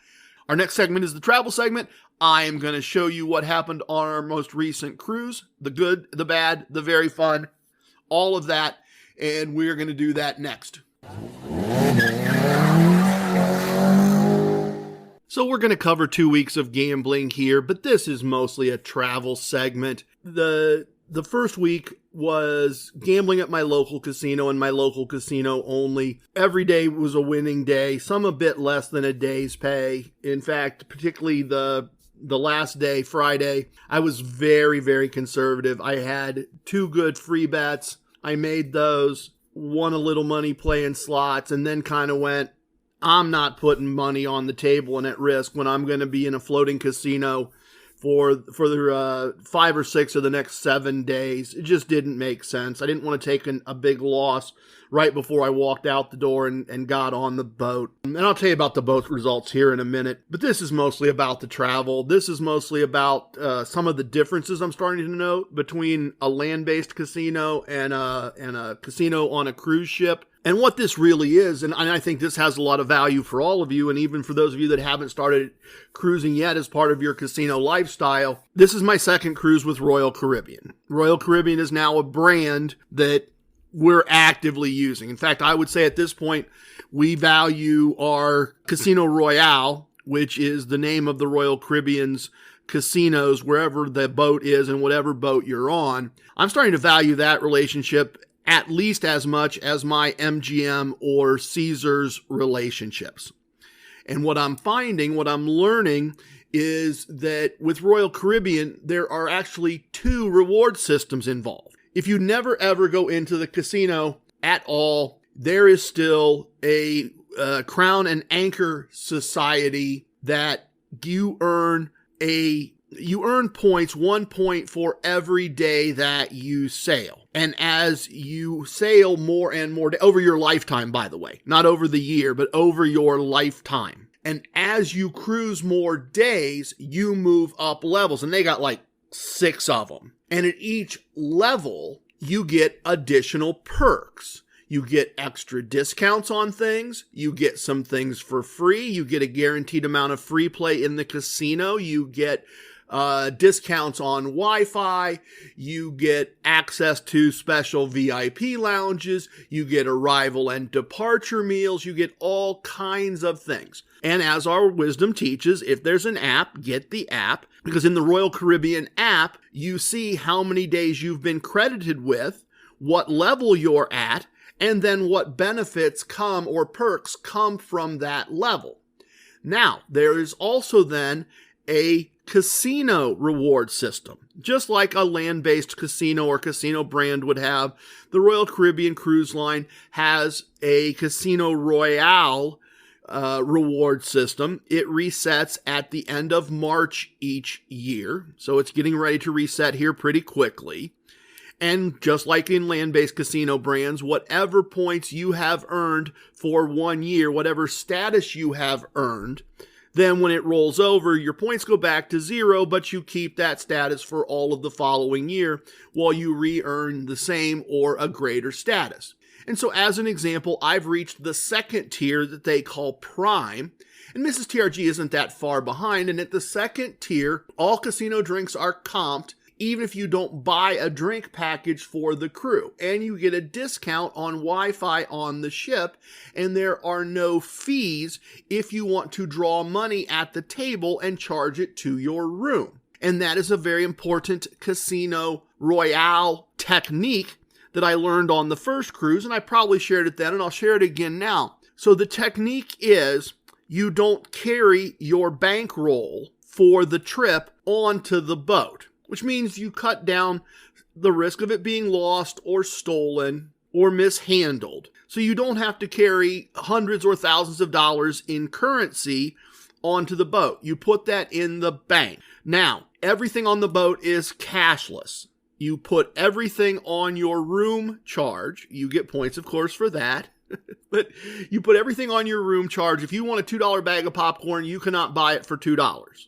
Our next segment is the travel segment. I am going to show you what happened on our most recent cruise, the good, the bad, the very fun, all of that, and we're going to do that next. So we're going to cover 2 weeks of gambling here, but this is mostly a travel segment. The first week was gambling at my local casino and my local casino only. Every day was a winning day, some a bit less than a day's pay. In fact, particularly the last day, Friday, I was very, very conservative. I had 2 good free bets. I made those, won a little money playing slots, and then kind of went, I'm not putting money on the table and at risk when I'm going to be in a floating casino for 5 or 6 of the next 7 days. It just didn't make sense. I didn't want to take a big loss right before I walked out the door and got on the boat. And I'll tell you about the boat results here in a minute, but this is mostly about the travel. This is mostly about some of the differences I'm starting to note between a land-based casino and a casino on a cruise ship. And what this really is, and I think this has a lot of value for all of you, and even for those of you that haven't started cruising yet as part of your casino lifestyle, this is my second cruise with Royal Caribbean. Royal Caribbean is now a brand that we're actively using. In fact, I would say at this point, we value our Casino Royale, which is the name of the Royal Caribbean's casinos, wherever the boat is and whatever boat you're on. I'm starting to value that relationship at least as much as my MGM or Caesars relationships. And what I'm finding, what I'm learning, is that with Royal Caribbean, there are actually 2 reward systems involved. If you never ever go into the casino at all, there is still a Crown and Anchor Society that you earn points, 1 point for every day that you sail. And as you sail more and more over your lifetime, by the way, not over the year, but over your lifetime. And as you cruise more days, you move up levels. And they got like 6 of them. And at each level, you get additional perks. You get extra discounts on things. You get some things for free. You get a guaranteed amount of free play in the casino. You get discounts on Wi-Fi. You get access to special VIP lounges. You get arrival and departure meals. You get all kinds of things. And as our wisdom teaches, if there's an app, get the app, because in the Royal Caribbean app, you see how many days you've been credited with, what level you're at, and then what benefits come or perks come from that level. Now, there is also then a casino reward system. Just like a land-based casino or casino brand would have, the Royal Caribbean Cruise Line has a Casino Royale reward system. It resets at the end of March each year. So it's getting ready to reset here pretty quickly. And just like in land-based casino brands, whatever points you have earned for 1 year, whatever status you have earned, then when it rolls over, your points go back to 0, but you keep that status for all of the following year while you re-earn the same or a greater status. And so as an example, I've reached the second tier that they call Prime, and Mrs. TRG isn't that far behind, and at the second tier, all casino drinks are comped, even if you don't buy a drink package for the crew. And you get a discount on Wi-Fi on the ship, and there are no fees if you want to draw money at the table and charge it to your room. And that is a very important Casino Royale technique that I learned on the first cruise, and I probably shared it then, and I'll share it again now. So the technique is you don't carry your bankroll for the trip onto the boat, which means you cut down the risk of it being lost or stolen or mishandled. So you don't have to carry hundreds or thousands of dollars in currency onto the boat. You put that in the bank. Now, everything on the boat is cashless. You put everything on your room charge. You get points, of course, for that. But you put everything on your room charge. If you want a $2 bag of popcorn, you cannot buy it for $2.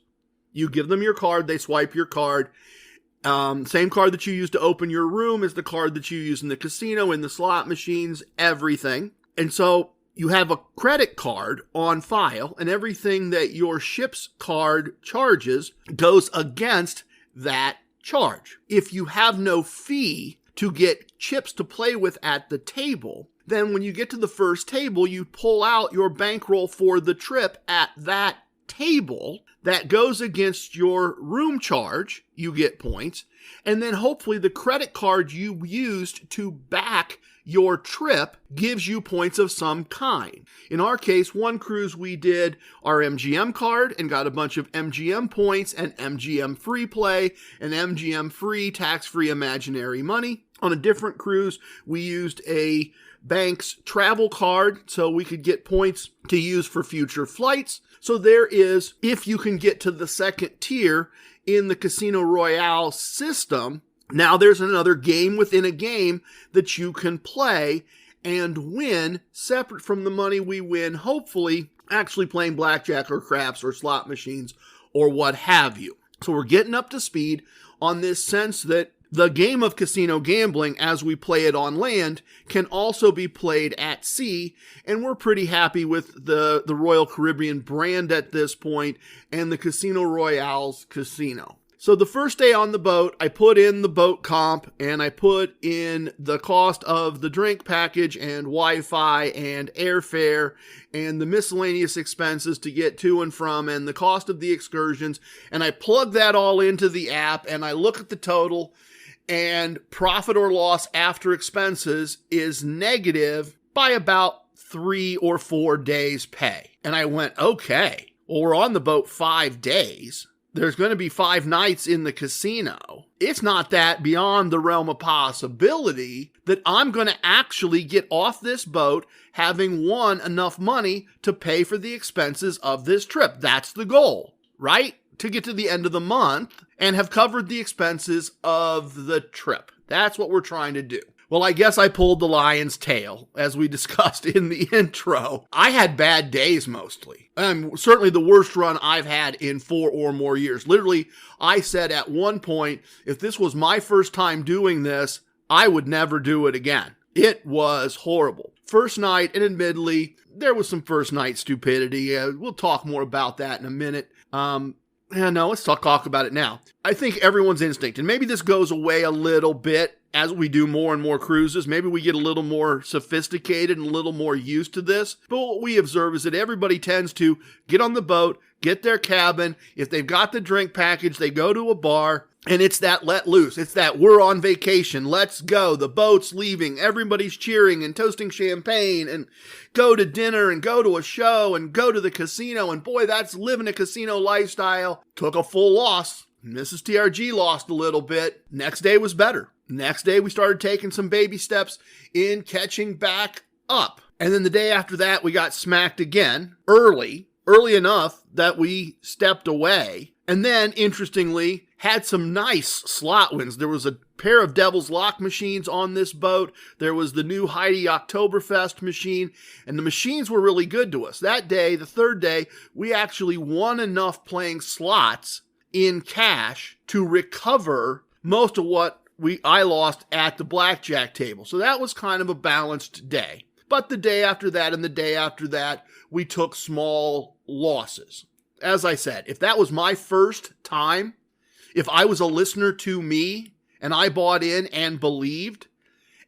You give them your card, they swipe your card. Same card that you use to open your room is the card that you use in the casino, in the slot machines, everything. And so you have a credit card on file, and everything that your ship's card charges goes against that charge. If you have no fee to get chips to play with at the table, then when you get to the first table, you pull out your bankroll for the trip at that table that goes against your room charge, you get points, and then hopefully the credit card you used to back your trip gives you points of some kind. In our case, one cruise we did our MGM card and got a bunch of MGM points and MGM free play and MGM free tax-free imaginary money. On a different cruise, we used a bank's travel card so we could get points to use for future flights. So there is, if you can get to the second tier in the Casino Royale system, now there's another game within a game that you can play and win separate from the money we win, hopefully actually playing blackjack or craps or slot machines or what have you. So we're getting up to speed on this sense that the game of casino gambling, as we play it on land, can also be played at sea, and we're pretty happy with the Royal Caribbean brand at this point and the Casino Royale's casino. So the first day on the boat, I put in the boat comp and I put in the cost of the drink package and Wi-Fi and airfare and the miscellaneous expenses to get to and from and the cost of the excursions, and I plug that all into the app and I look at the total, and profit or loss after expenses is negative by about 3 or 4 days pay. And I went, okay, well, we're on the boat 5 days. There's going to be 5 nights in the casino. It's not that beyond the realm of possibility that I'm going to actually get off this boat having won enough money to pay for the expenses of this trip. That's the goal, right? To get to the end of the month and have covered the expenses of the trip. That's what we're trying to do. Well, I guess I pulled the lion's tail, as we discussed in the intro. I had bad days mostly. Certainly the worst run I've had in 4 or more years. Literally, I said at one point, if this was my first time doing this, I would never do it again. It was horrible. First night, and admittedly, there was some first night stupidity. We'll talk more about that in a minute. No, let's talk about it now. I think everyone's instinct, and maybe this goes away a little bit as we do more and more cruises. Maybe we get a little more sophisticated and a little more used to this. But what we observe is that everybody tends to get on the boat, get their cabin. If they've got the drink package, they go to a bar, and it's that let loose. It's that we're on vacation. Let's go. The boat's leaving. Everybody's cheering and toasting champagne and go to dinner and go to a show and go to the casino. And boy, that's living a casino lifestyle. Took a full loss. Mrs. TRG lost a little bit. Next day was better. Next day, we started taking some baby steps in catching back up. And then the day after that, we got smacked again, early enough that we stepped away. And then, interestingly, had some nice slot wins. There was a pair of Devil's Lock machines on this boat. There was the new Heidi Oktoberfest machine. And the machines were really good to us. That day, the third day, we actually won enough playing slots in cash to recover most of what I lost at the blackjack table. So that was kind of a balanced day. But the day after that and the day after that, we took small losses. As I said, if that was my first time, if I was a listener to me and I bought in and believed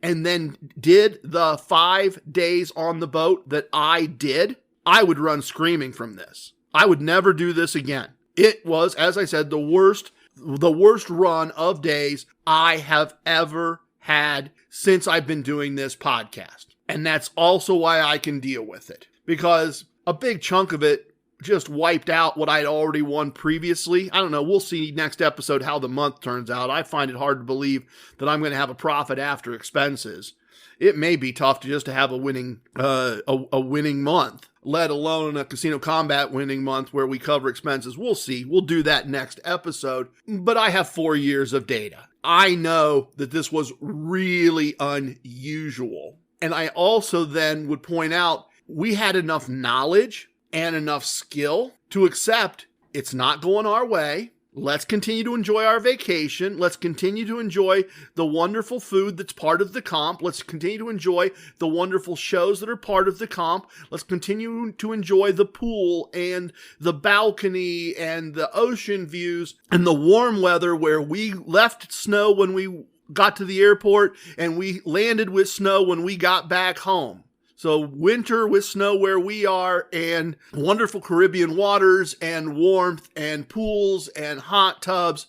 and then did the 5 days on the boat that I did, I would run screaming from this. I would never do this again. It was, as I said, the worst run of days I have ever had since I've been doing this podcast. And that's also why I can deal with it, because a big chunk of it just wiped out what I'd already won previously. I don't know. We'll see next episode how the month turns out. I find it hard to believe that I'm going to have a profit after expenses. It may be tough to have a winning month, let alone a Casino Combat winning month where we cover expenses. We'll see. We'll do that next episode. But I have 4 years of data. I know that this was really unusual. And I also then would point out we had enough knowledge and enough skill to accept it's not going our way. Let's continue to enjoy our vacation. Let's continue to enjoy the wonderful food that's part of the comp. Let's continue to enjoy the wonderful shows that are part of the comp. Let's continue to enjoy the pool and the balcony and the ocean views and the warm weather where we left snow when we got to the airport and we landed with snow when we got back home. So winter with snow where we are, and wonderful Caribbean waters and warmth and pools and hot tubs.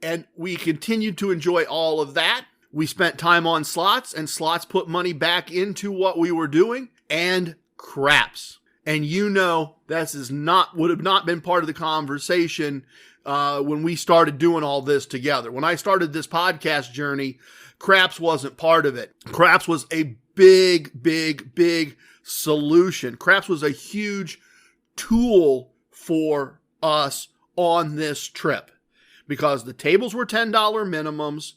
And we continued to enjoy all of that. We spent time on slots, and slots put money back into what we were doing, and craps. And this would have not been part of the conversation when we started doing all this together. When I started this podcast journey, craps wasn't part of it. Craps was a big solution. Craps was a huge tool for us on this trip because the tables were $10 minimums.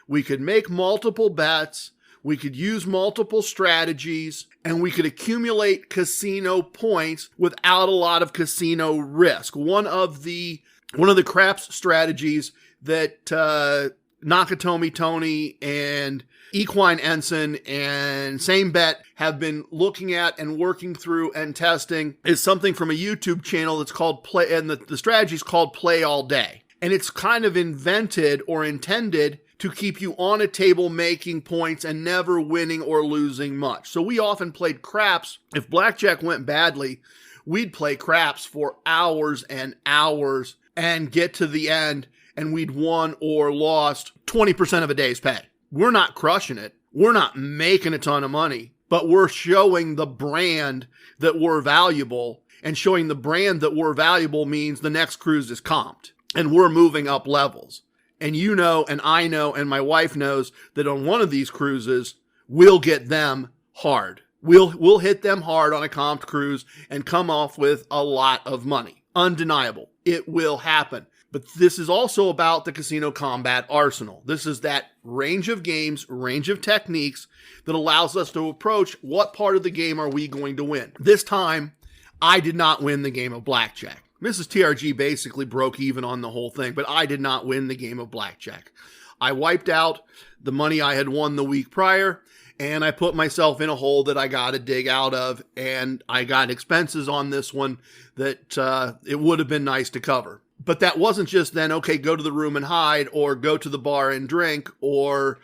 We could make multiple bets. We could use multiple strategies, and we could accumulate casino points without a lot of casino risk. One of the craps strategies that Nakatomi Tony and Equine Ensign and Same Bet have been looking at and working through and testing is something from a YouTube channel that's called Play, and the strategy is called Play All Day. And it's kind of invented or intended to keep you on a table making points and never winning or losing much. So we often played craps. If blackjack went badly, we'd play craps for hours and hours and get to the end and we'd won or lost 20% of a day's pay. We're not crushing it. We're not making a ton of money, but we're showing the brand that we're valuable, and showing the brand that we're valuable means the next cruise is comped and we're moving up levels. And you know, and I know, and my wife knows that on one of these cruises, we'll get them hard. We'll hit them hard on a comped cruise and come off with a lot of money. Undeniable. It will happen. But this is also about the casino combat arsenal. This is that range of games, range of techniques that allows us to approach what part of the game are we going to win. This time, I did not win the game of blackjack. Mrs. TRG basically broke even on the whole thing, but I did not win the game of blackjack. I wiped out the money I had won the week prior, and I put myself in a hole that I got to dig out of, and I got expenses on this one that it would have been nice to cover. But that wasn't just then, okay, go to the room and hide, or go to the bar and drink, or,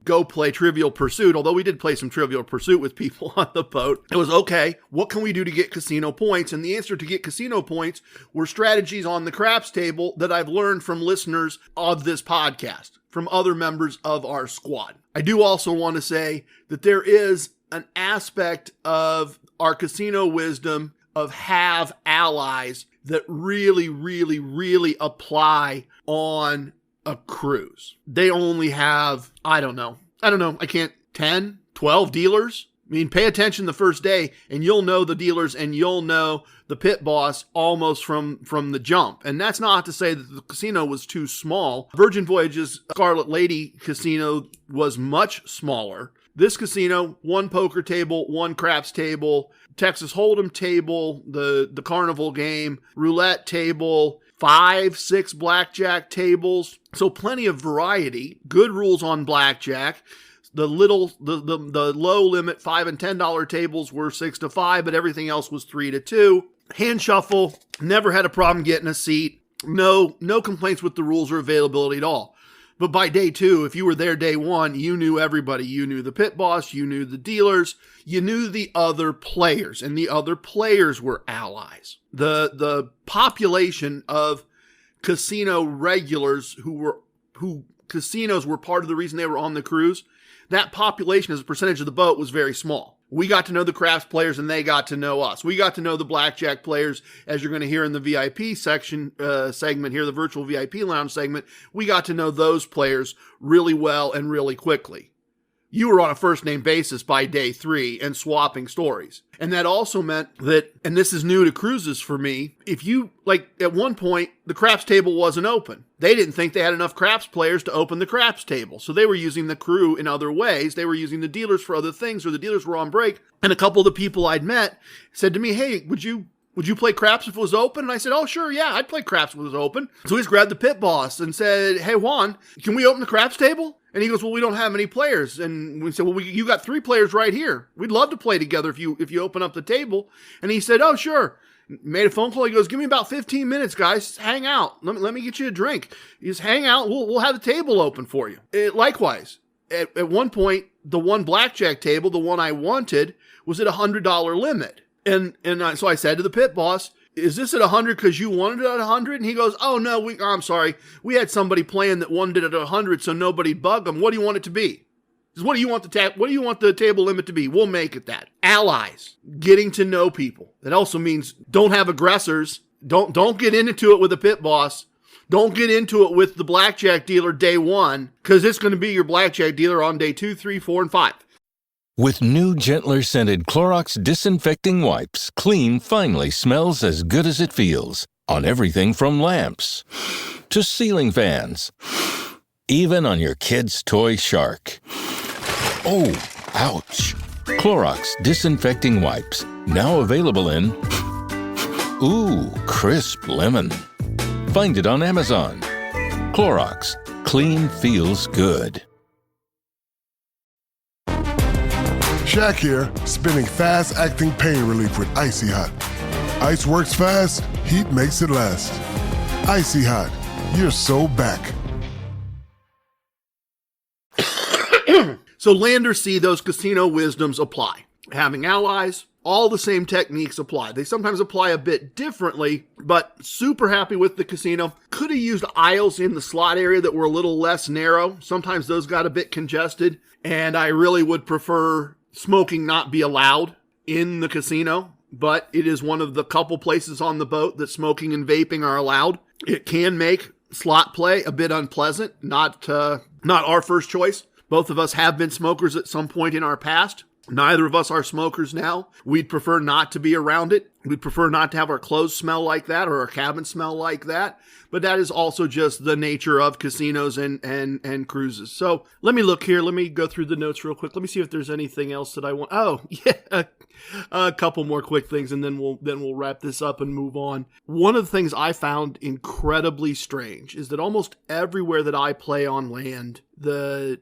go play Trivial Pursuit. Although we did play some Trivial Pursuit with people on the boat. It was, okay, what can we do to get casino points? And the answer to get casino points were strategies on the craps table that I've learned from listeners of this podcast, from other members of our squad. I do also want to say that there is an aspect of our casino wisdom of have allies that really apply on a cruise. They only have, I don't know, 10, 12 dealers. I mean, pay attention the first day and you'll know the dealers and you'll know the pit boss almost from the jump. And that's not to say that the casino was too small. Virgin Voyages Scarlet Lady casino was much smaller. This casino, one poker table, one craps table, Texas Hold'em table, the carnival game, roulette table, 5-6 blackjack tables. So plenty of variety, good rules on blackjack. The low limit $5 and $10 tables were 6 to 5, but everything else was 3 to 2. Hand shuffle, never had a problem getting a seat. No complaints with the rules or availability at all. But by day 2, if you were there day 1, you knew everybody. You knew the pit boss, you knew the dealers, you knew the other players, and the other players were allies. The population of casino regulars who casinos were part of the reason they were on the cruise, that population as a percentage of the boat was very small. We got to know the craps players and they got to know us. We got to know the blackjack players, as you're going to hear in the VIP segment here, the virtual VIP lounge segment. We got to know those players really well and really quickly. You were on a first name basis by day 3 and swapping stories. And that also meant that, and this is new to cruises for me, if you, at one point, the craps table wasn't open. They didn't think they had enough craps players to open the craps table. So they were using the crew in other ways. They were using the dealers for other things, or the dealers were on break. And a couple of the people I'd met said to me, hey, would you play craps if it was open? And I said, oh, sure, yeah, I'd play craps if it was open. So he just grabbed the pit boss and said, hey, Juan, can we open the craps table? And he goes, well, we don't have any players. And we said, well, you got 3 players right here. We'd love to play together if you open up the table. And he said, oh, sure. Made a phone call. He goes, give me about 15 minutes, guys. Just hang out. Let me get you a drink. You just hang out. We'll have the table open for you. Likewise, at one point, the one blackjack table, the one I wanted, was at $100 limit. So I said to the pit boss, is this at 100 because you wanted it at 100? And he goes, oh, no, I'm sorry. We had somebody playing that wanted it at 100, so nobody bugged them. What do you want it to be? What do you want the table limit to be? We'll make it that. Allies, getting to know people. That also means don't have aggressors. Don't get into it with a pit boss. Don't get into it with the blackjack dealer day one, because it's going to be your blackjack dealer on day 2, 3, 4, and 5. With new, gentler scented Clorox disinfecting wipes, clean finally smells as good as it feels on everything from lamps to ceiling fans, even on your kid's toy shark. Oh, ouch. Clorox disinfecting wipes, now available in crisp lemon. Find it on Amazon. Clorox, clean feels good. Shaq here, spinning fast-acting pain relief with Icy Hot. Ice works fast, heat makes it last. Icy Hot, you're so back. So land or sea, those casino wisdoms apply. Having allies, all the same techniques apply. They sometimes apply a bit differently, but super happy with the casino. Could have used aisles in the slot area that were a little less narrow. Sometimes those got a bit congested, and I really would prefer smoking not be allowed in the casino, but it is one of the couple places on the boat that smoking and vaping are allowed. It can make slot play a bit unpleasant, not our first choice. Both of us have been smokers at some point in our past. Neither of us are smokers now. We'd prefer not to be around it. We'd prefer not to have our clothes smell like that or our cabin smell like that. But that is also just the nature of casinos and cruises. So let me look here. Let me go through the notes real quick. Let me see if there's anything else that I want. Oh, yeah. A couple more quick things, and then we'll wrap this up and move on. One of the things I found incredibly strange is that almost everywhere that I play on land, the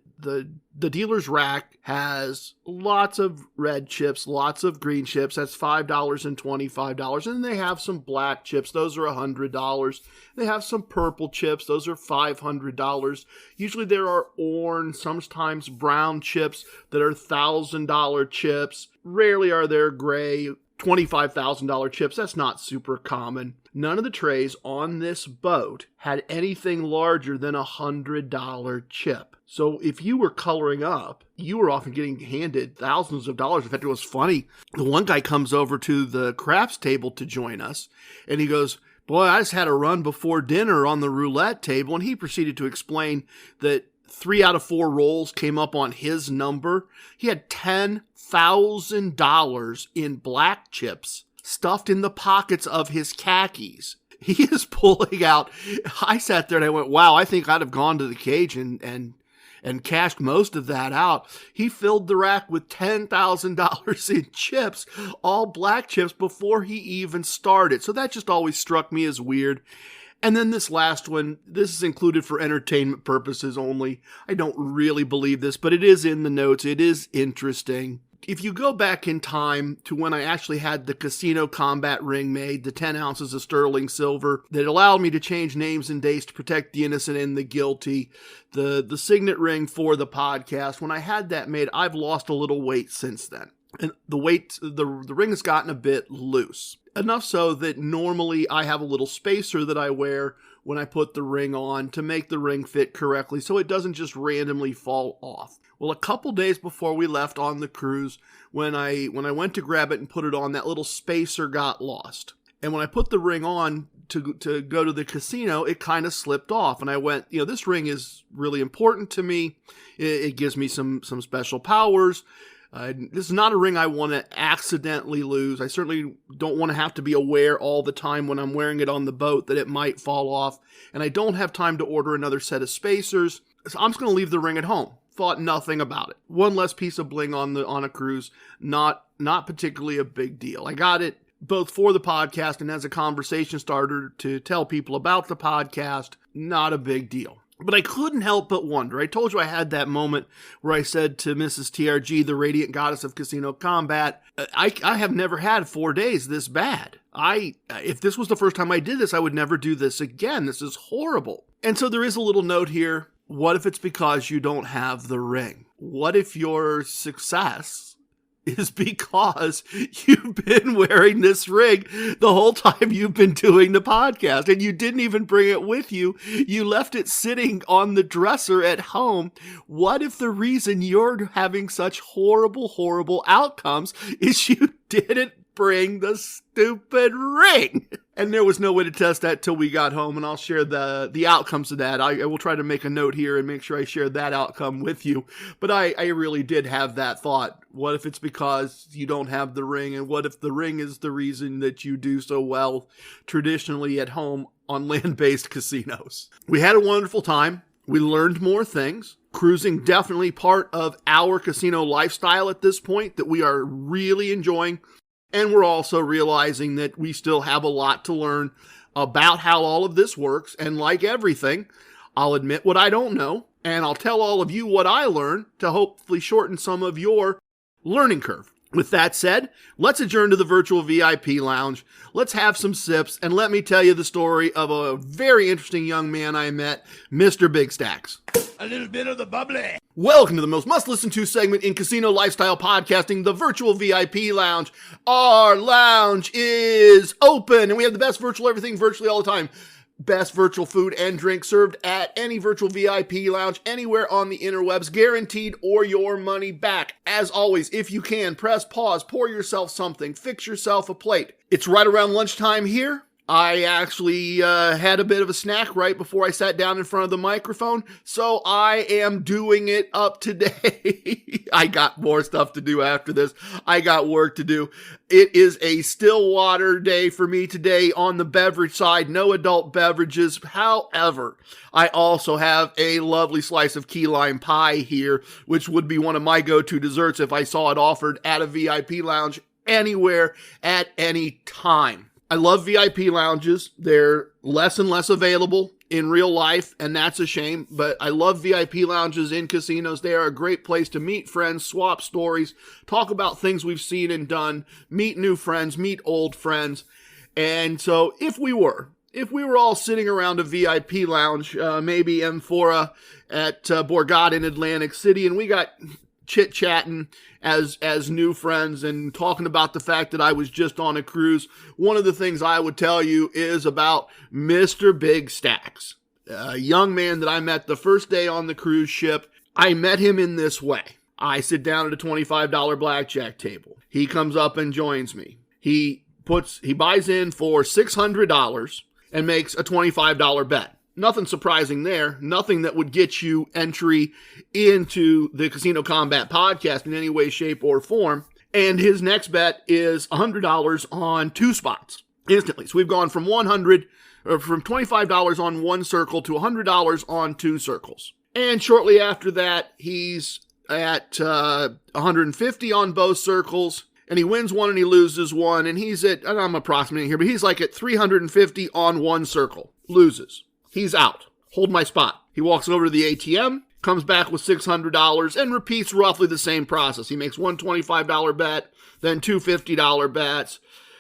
dealer's rack has lots of red chips, lots of green chips. That's $5 and $25. And they have some black chips. Those are $100. They have some purple chips. Those are $500. Usually there are orange, sometimes brown chips that are $1,000 chips. Rarely are there gray $25,000 chips. That's not super common. None of the trays on this boat had anything larger than a $100 chip. So if you were coloring up, you were often getting handed thousands of dollars. In fact, it was funny. The one guy comes over to the craps table to join us, and he goes, boy, I just had a run before dinner on the roulette table. And he proceeded to explain that 3 out of 4 rolls came up on his number. He had $10,000 in black chips stuffed in the pockets of his khakis. He is pulling out. I sat there and I went, wow, I think I'd have gone to the cage and cashed most of that out. He filled the rack with $10,000 in chips, all black chips, before he even started. So that just always struck me as weird. And then this last one, this is included for entertainment purposes only. I don't really believe this, but it is in the notes. It is interesting. If you go back in time to when I actually had the casino combat ring made, the 10 ounces of sterling silver, that allowed me to change names and dates to protect the innocent and the guilty, the signet ring for the podcast, when I had that made, I've lost a little weight since then. And the ring has gotten a bit loose. Enough so that normally I have a little spacer that I wear when I put the ring on to make the ring fit correctly so it doesn't just randomly fall off. Well, a couple days before we left on the cruise, when I went to grab it and put it on, that little spacer got lost. And when I put the ring on to go to the casino, it kind of slipped off. And I went, this ring is really important to me. It gives me some special powers. This is not a ring I want to accidentally lose. I certainly don't want to have to be aware all the time when I'm wearing it on the boat that it might fall off. And I don't have time to order another set of spacers. So I'm just going to leave the ring at home. Thought nothing about it. One less piece of bling on a cruise. Not particularly a big deal. I got it both for the podcast and as a conversation starter to tell people about the podcast. Not a big deal. But I couldn't help but wonder. I told you I had that moment where I said to Mrs. TRG, the radiant goddess of casino combat, I have never had 4 days this bad. If this was the first time I did this, I would never do this again. This is horrible. And so there is a little note here. What if it's because you don't have the ring? What if your success is because you've been wearing this ring the whole time you've been doing the podcast and you didn't even bring it with you? You left it sitting on the dresser at home. What if the reason you're having such horrible outcomes is you didn't bring the stupid ring? And there was no way to test that till we got home, and I'll share the outcomes of that. I will try to make a note here and make sure I share that outcome with you. But I really did have that thought. What if it's because you don't have the ring? And what if the ring is the reason that you do so well traditionally at home on land-based casinos? We had a wonderful time. We learned more things. Cruising definitely part of our casino lifestyle at this point that we are really enjoying. And we're also realizing that we still have a lot to learn about how all of this works. And like everything, I'll admit what I don't know, and I'll tell all of you what I learned to hopefully shorten some of your learning curve. With that said, let's adjourn to the virtual VIP lounge. Let's have some sips, and let me tell you the story of a very interesting young man I met, Mr. Big Stacks. A little bit of the bubbly. Welcome to the most must-listen-to segment in casino lifestyle podcasting, the virtual VIP lounge. Our lounge is open, and we have the best virtual everything virtually all the time. Best virtual food and drink served at any virtual VIP lounge anywhere on the interwebs, guaranteed or your money back. As always, if you can, press pause, pour yourself something, fix yourself a plate. It's right around lunchtime here. I actually had a bit of a snack right before I sat down in front of the microphone, so I am doing it up today. I got more stuff to do after this. I got work to do. It is a still water day for me today on the beverage side. No adult beverages. However, I also have a lovely slice of key lime pie here, which would be one of my go-to desserts if I saw it offered at a VIP lounge anywhere at any time. I love VIP lounges. They're less and less available in real life, and that's a shame, but I love VIP lounges in casinos. They are a great place to meet friends, swap stories, talk about things we've seen and done, meet new friends, meet old friends. And so if we were all sitting around a VIP lounge, maybe Amphora at Borgata in Atlantic City, and we got chit-chatting as new friends and talking about the fact that I was just on a cruise, one of the things I would tell you is about Mr. Big Stacks, a young man that I met the first day on the cruise ship. I met him in this way. I sit down at a $25 blackjack table. He comes up and joins me. He buys in for $600 and makes a $25 bet. Nothing surprising there. Nothing that would get you entry into the Casino Combat podcast in any way, shape, or form. And his next bet is $100 on 2 spots instantly. So we've gone from $25 on 1 circle to $100 on 2 circles. And shortly after that, he's at $150 on both circles. And he wins 1 and he loses 1. And he's at, I'm approximating here, but he's like at $350 on 1 circle. Loses. He's out. Hold my spot. He walks over to the ATM, comes back with $600, and repeats roughly the same process. He makes 1 $25 bet, then 2 $50 bets,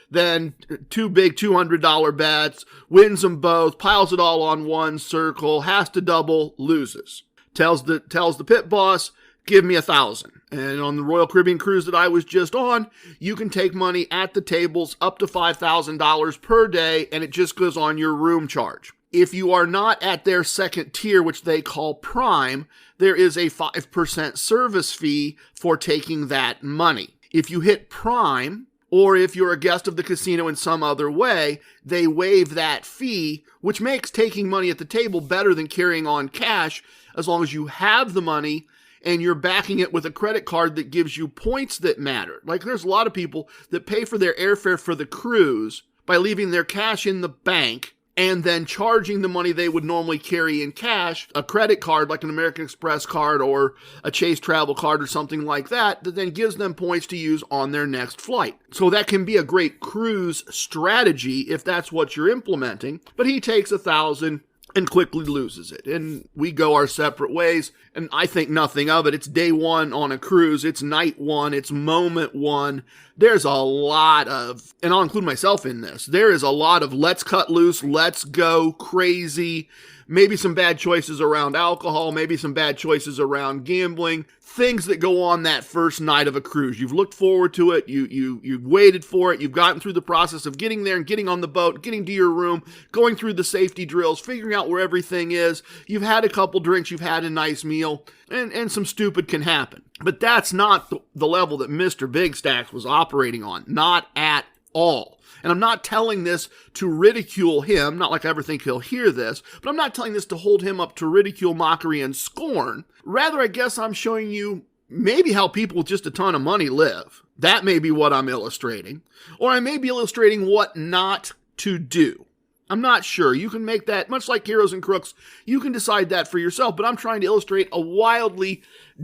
then 2 big $200 bets, wins them both, piles it all on 1 circle, has to double, loses. Tells the pit boss, give me $1,000. And on the Royal Caribbean cruise that I was just on, you can take money at the tables up to $5,000 per day, and it just goes on your room charge. If you are not at their second tier, which they call Prime, there is a 5% service fee for taking that money. If you hit Prime, or if you're a guest of the casino in some other way, they waive that fee, which makes taking money at the table better than carrying on cash, as long as you have the money and you're backing it with a credit card that gives you points that matter. Like, there's a lot of people that pay for their airfare for the cruise by leaving their cash in the bank and then charging the money they would normally carry in cash, a credit card like an American Express card or a Chase Travel card or something like that, that then gives them points to use on their next flight. So that can be a great cruise strategy if that's what you're implementing. But he takes $1,000 and quickly loses it. And we go our separate ways, and I think nothing of it. It's day 1 on a cruise. It's night 1. It's moment 1. There's a lot of, and I'll include myself in this, there is a lot of let's cut loose, let's go crazy, maybe some bad choices around alcohol, maybe some bad choices around gambling, things that go on that first night of a cruise. You've looked forward to it, you've waited for it, you've gotten through the process of getting there and getting on the boat, getting to your room, going through the safety drills, figuring out where everything is. You've had a couple drinks, you've had a nice meal, and some stupid can happen. But that's not the level that Mr. Big Stacks was operating on. Not at all. And I'm not telling this to ridicule him, not like I ever think he'll hear this, but I'm not telling this to hold him up to ridicule, mockery, and scorn. Rather, I guess I'm showing you maybe how people with just a ton of money live. That may be what I'm illustrating. Or I may be illustrating what not to do. I'm not sure. You can make that, much like Heroes and Crooks, you can decide that for yourself, but I'm trying to illustrate a wildly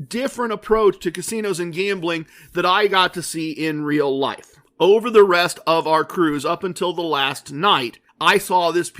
different approach to casinos and gambling that I got to see in real life. Over the rest of our cruise, up until the last night, I saw this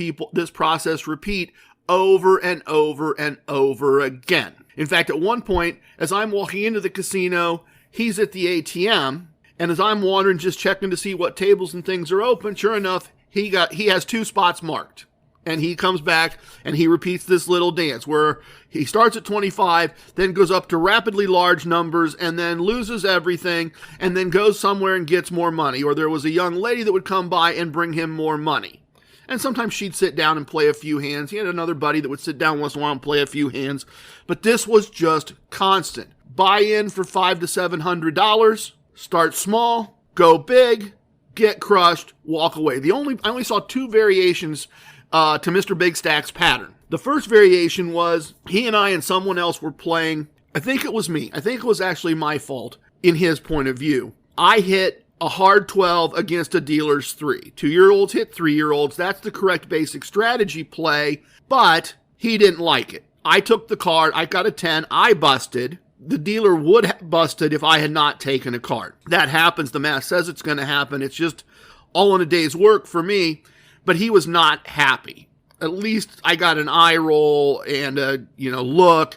process repeat over and over and over again. In fact, at one point, as I'm walking into the casino, he's at the ATM, and as I'm wandering, just checking to see what tables and things are open, sure enough, he has 2 spots marked. And he comes back and he repeats this little dance where he starts at 25, then goes up to rapidly large numbers and then loses everything and then goes somewhere and gets more money. Or there was a young lady that would come by and bring him more money. And sometimes she'd sit down and play a few hands. He had another buddy that would sit down once in a while and play a few hands. But this was just constant. Buy in for $500 to $700. Start small, go big, get crushed, walk away. I only saw 2 variations to Mr. Big Stack's pattern. The first variation was he and I and someone else were playing. I think it was me. I think it was actually my fault in his point of view. I hit a hard 12 against a dealer's 3. 2-year-olds hit 3-year-olds. That's the correct basic strategy play, but he didn't like it. I took the card. I got a 10. I busted. The dealer would have busted if I had not taken a card. That happens. The math says it's going to happen. It's just all in a day's work for me. But he was not happy. At least I got an eye roll and a look,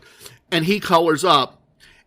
and he colors up,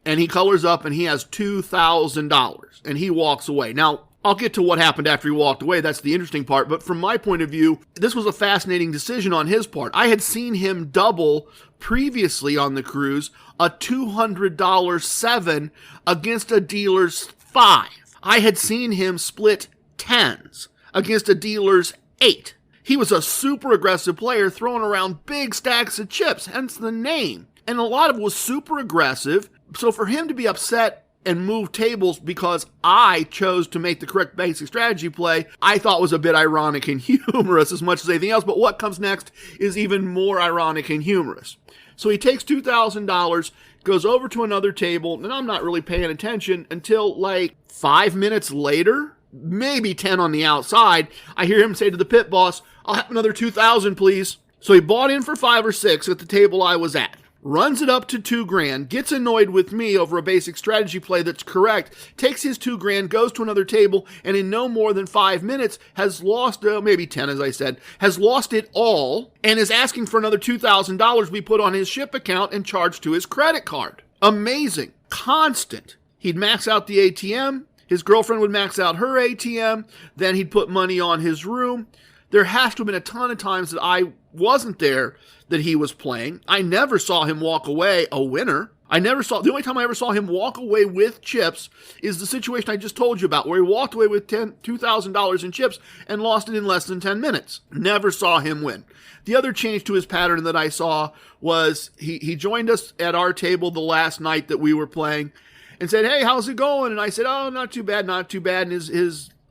and he has $2,000, and he walks away. Now, I'll get to what happened after he walked away. That's the interesting part. But from my point of view, this was a fascinating decision on his part. I had seen him double previously on the cruise a $200 7 against a dealer's 5. I had seen him split 10s against a dealer's 8. He was a super aggressive player throwing around big stacks of chips, hence the name. And a lot of it was super aggressive. So for him to be upset and move tables because I chose to make the correct basic strategy play, I thought was a bit ironic and humorous as much as anything else. But what comes next is even more ironic and humorous. So he takes $2,000, goes over to another table, and I'm not really paying attention until like 5 minutes later. Maybe 10 on the outside, I hear him say to the pit boss, "I'll have another 2,000, please." So he bought in for 5 or 6 at the table I was at, runs it up to $2,000, gets annoyed with me over a basic strategy play that's correct, takes his $2,000, goes to another table, and in no more than 5 minutes has lost, maybe 10 as I said, has lost it all, and is asking for another $2,000 we put on his ship account and charged to his credit card. Amazing. Constant. He'd max out the ATM. His girlfriend would max out her ATM. Then he'd put money on his room. There has to have been a ton of times that I wasn't there that he was playing. I never saw him walk away a winner. The only time I ever saw him walk away with chips is the situation I just told you about, where he walked away with $2,000 in chips and lost it in less than 10 minutes. Never saw him win. The other change to his pattern that I saw was he joined us at our table the last night that we were playing and said, "Hey, how's it going?" And I said, "Oh, not too bad, not too bad." And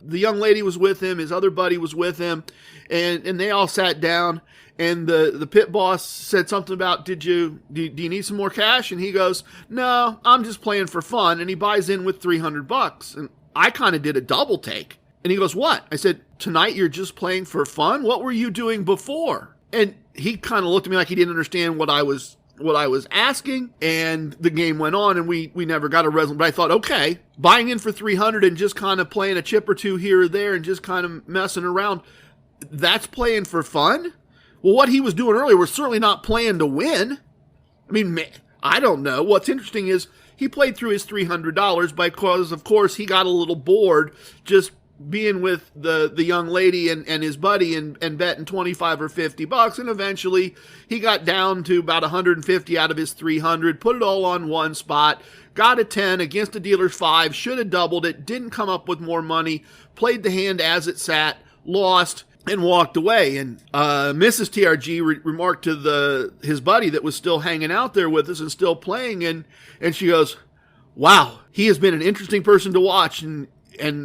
the young lady was with him, his other buddy was with him, and they all sat down, and the pit boss said something about, do you need some more cash? And he goes, "No, I'm just playing for fun." And he buys in with $300. And I kind of did a double take. And he goes, "What?" I said, "Tonight you're just playing for fun? What were you doing before?" And he kind of looked at me like he didn't understand what I was asking, and the game went on, and we never got a resolution. But I thought, okay, buying in for $300 and just kind of playing a chip or two here or there and just kind of messing around, that's playing for fun? Well, what he was doing earlier was certainly not playing to win. I mean, I don't know. What's interesting is he played through his $300 because, of course, he got a little bored just being with the young lady and his buddy and betting $25 or $50, and eventually he got down to about 150 out of his 300, put it all on one spot, got a 10 against the dealer's 5, should have doubled it, didn't come up with more money, played the hand as it sat, lost, and walked away. And Mrs. TRG remarked to his buddy that was still hanging out there with us and still playing, and she goes, wow, he has been an interesting person to watch. And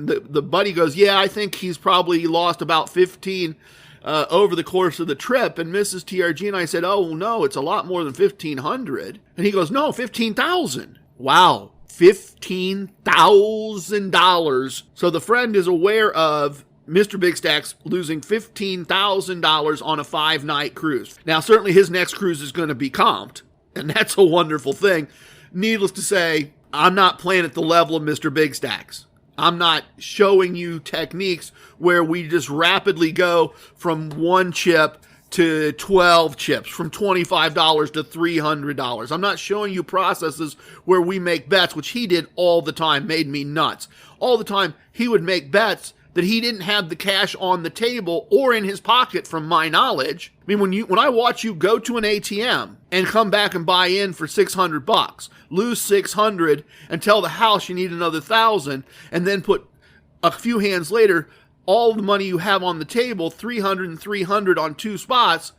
the buddy goes, yeah, I think he's probably lost about 15 over the course of the trip. And Mrs. TRG and I said, oh, no, it's a lot more than 1,500. And he goes, no, 15,000. Wow, $15,000. So the friend is aware of Mr. Big Stacks losing $15,000 on a 5-night cruise. Now, certainly his next cruise is going to be comped, and that's a wonderful thing. Needless to say, I'm not playing at the level of Mr. Big Stacks. I'm not showing you techniques where we just rapidly go from 1 chip to 12 chips, from $25 to $300. I'm not showing you processes where we make bets, which he did all the time, made me nuts. All the time, he would make bets that he didn't have the cash on the table or in his pocket, from my knowledge. I mean, when I watch you go to an ATM and come back and buy in for $600, lose $600 and tell the house you need another $1,000, and then put a few hands later, all the money you have on the table, $300 and $300 on 2 spots,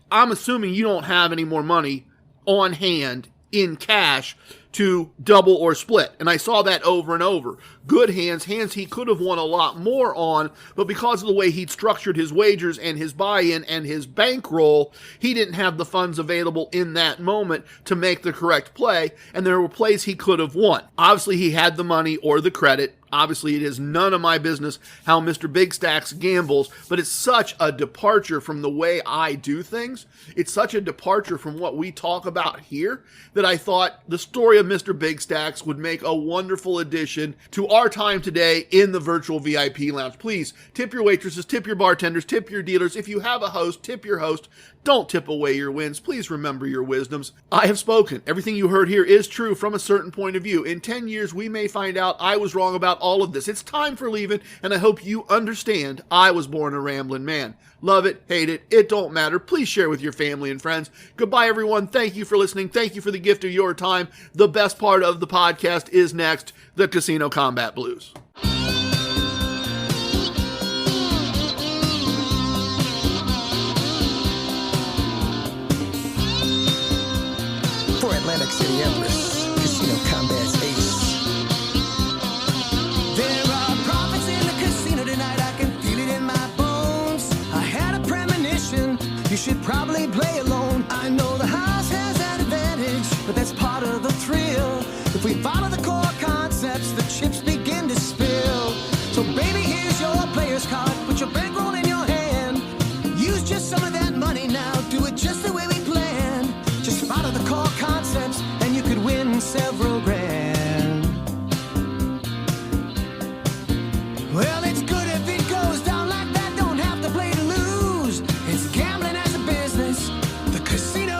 I'm assuming you don't have any more money on hand in cash to double or split. And I saw that over and over. Good hands he could have won a lot more on, but because of the way he'd structured his wagers and his buy-in and his bankroll, he didn't have the funds available in that moment to make the correct play, and there were plays he could have won. Obviously, he had the money or the credit. Obviously, it is none of my business how Mr. Big Stacks gambles, but it's such a departure from the way I do things. It's such a departure from what we talk about here that I thought the story of Mr. Big Stacks would make a wonderful addition to our time today in the virtual VIP lounge. Please tip your waitresses, tip your bartenders, tip your dealers. If you have a host, tip your host. Don't tip away your wins. Please remember your wisdoms. I have spoken. Everything you heard here is true from a certain point of view. In 10 years, we may find out I was wrong about all of this. It's time for leaving, and I hope you understand I was born a rambling man. Love it, hate it, it don't matter. Please share with your family and friends. Goodbye, everyone. Thank you for listening. Thank you for the gift of your time. The best part of the podcast is next, the Casino Combat Blues. For Atlantic City Empress, Casino Combat's ace. There are profits in the casino tonight, I can feel it in my bones. I had a premonition, you should probably play alone. I know the house has that advantage, but that's part of the thrill. If we follow the core concepts, the chips begin to spill. So baby, here's your player's card, put your bankroll in your hand. Use just some of that money now, do it just the way we planned. Just follow the core concepts and you could win several grand. Well, it's good if it goes down like that, don't have to play to lose. It's gambling as a business, the Casino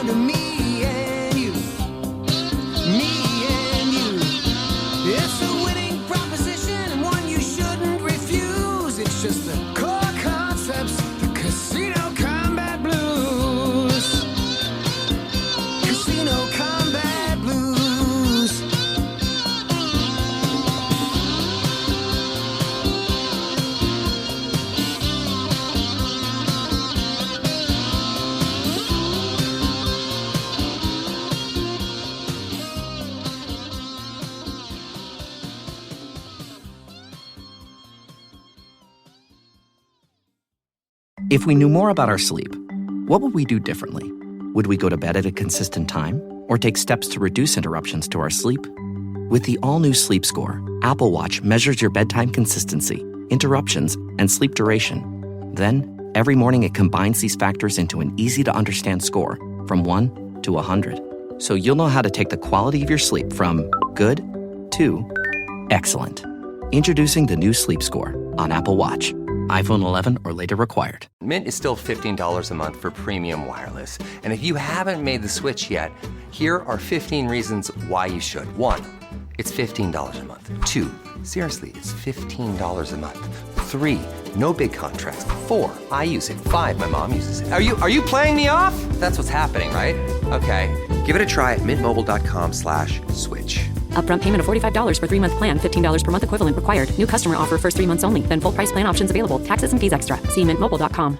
to me and you. Me and you. It's a winning proposition and one you shouldn't refuse. It's just the Core Koncepts, the Casino Combat Blues. Casino Combat Blues. If we knew more about our sleep, what would we do differently? Would we go to bed at a consistent time or take steps to reduce interruptions to our sleep? With the all-new Sleep Score, Apple Watch measures your bedtime consistency, interruptions, and sleep duration. Then, every morning it combines these factors into an easy-to-understand score from 1 to 100. So you'll know how to take the quality of your sleep from good to excellent. Introducing the new Sleep Score on Apple Watch. iPhone 11 or later required. Mint is still $15 a month for premium wireless. And if you haven't made the switch yet, here are 15 reasons why you should. 1, it's $15 a month. 2, seriously, it's $15 a month. 3, no big contracts. 4, I use it. 5, my mom uses it. Are you playing me off? That's what's happening, right? Okay, give it a try at mintmobile.com/switch. Upfront payment of $45 for 3-month plan, $15 per month equivalent required. New customer offer first 3 months only. Then full price plan options available. Taxes and fees extra. See mintmobile.com.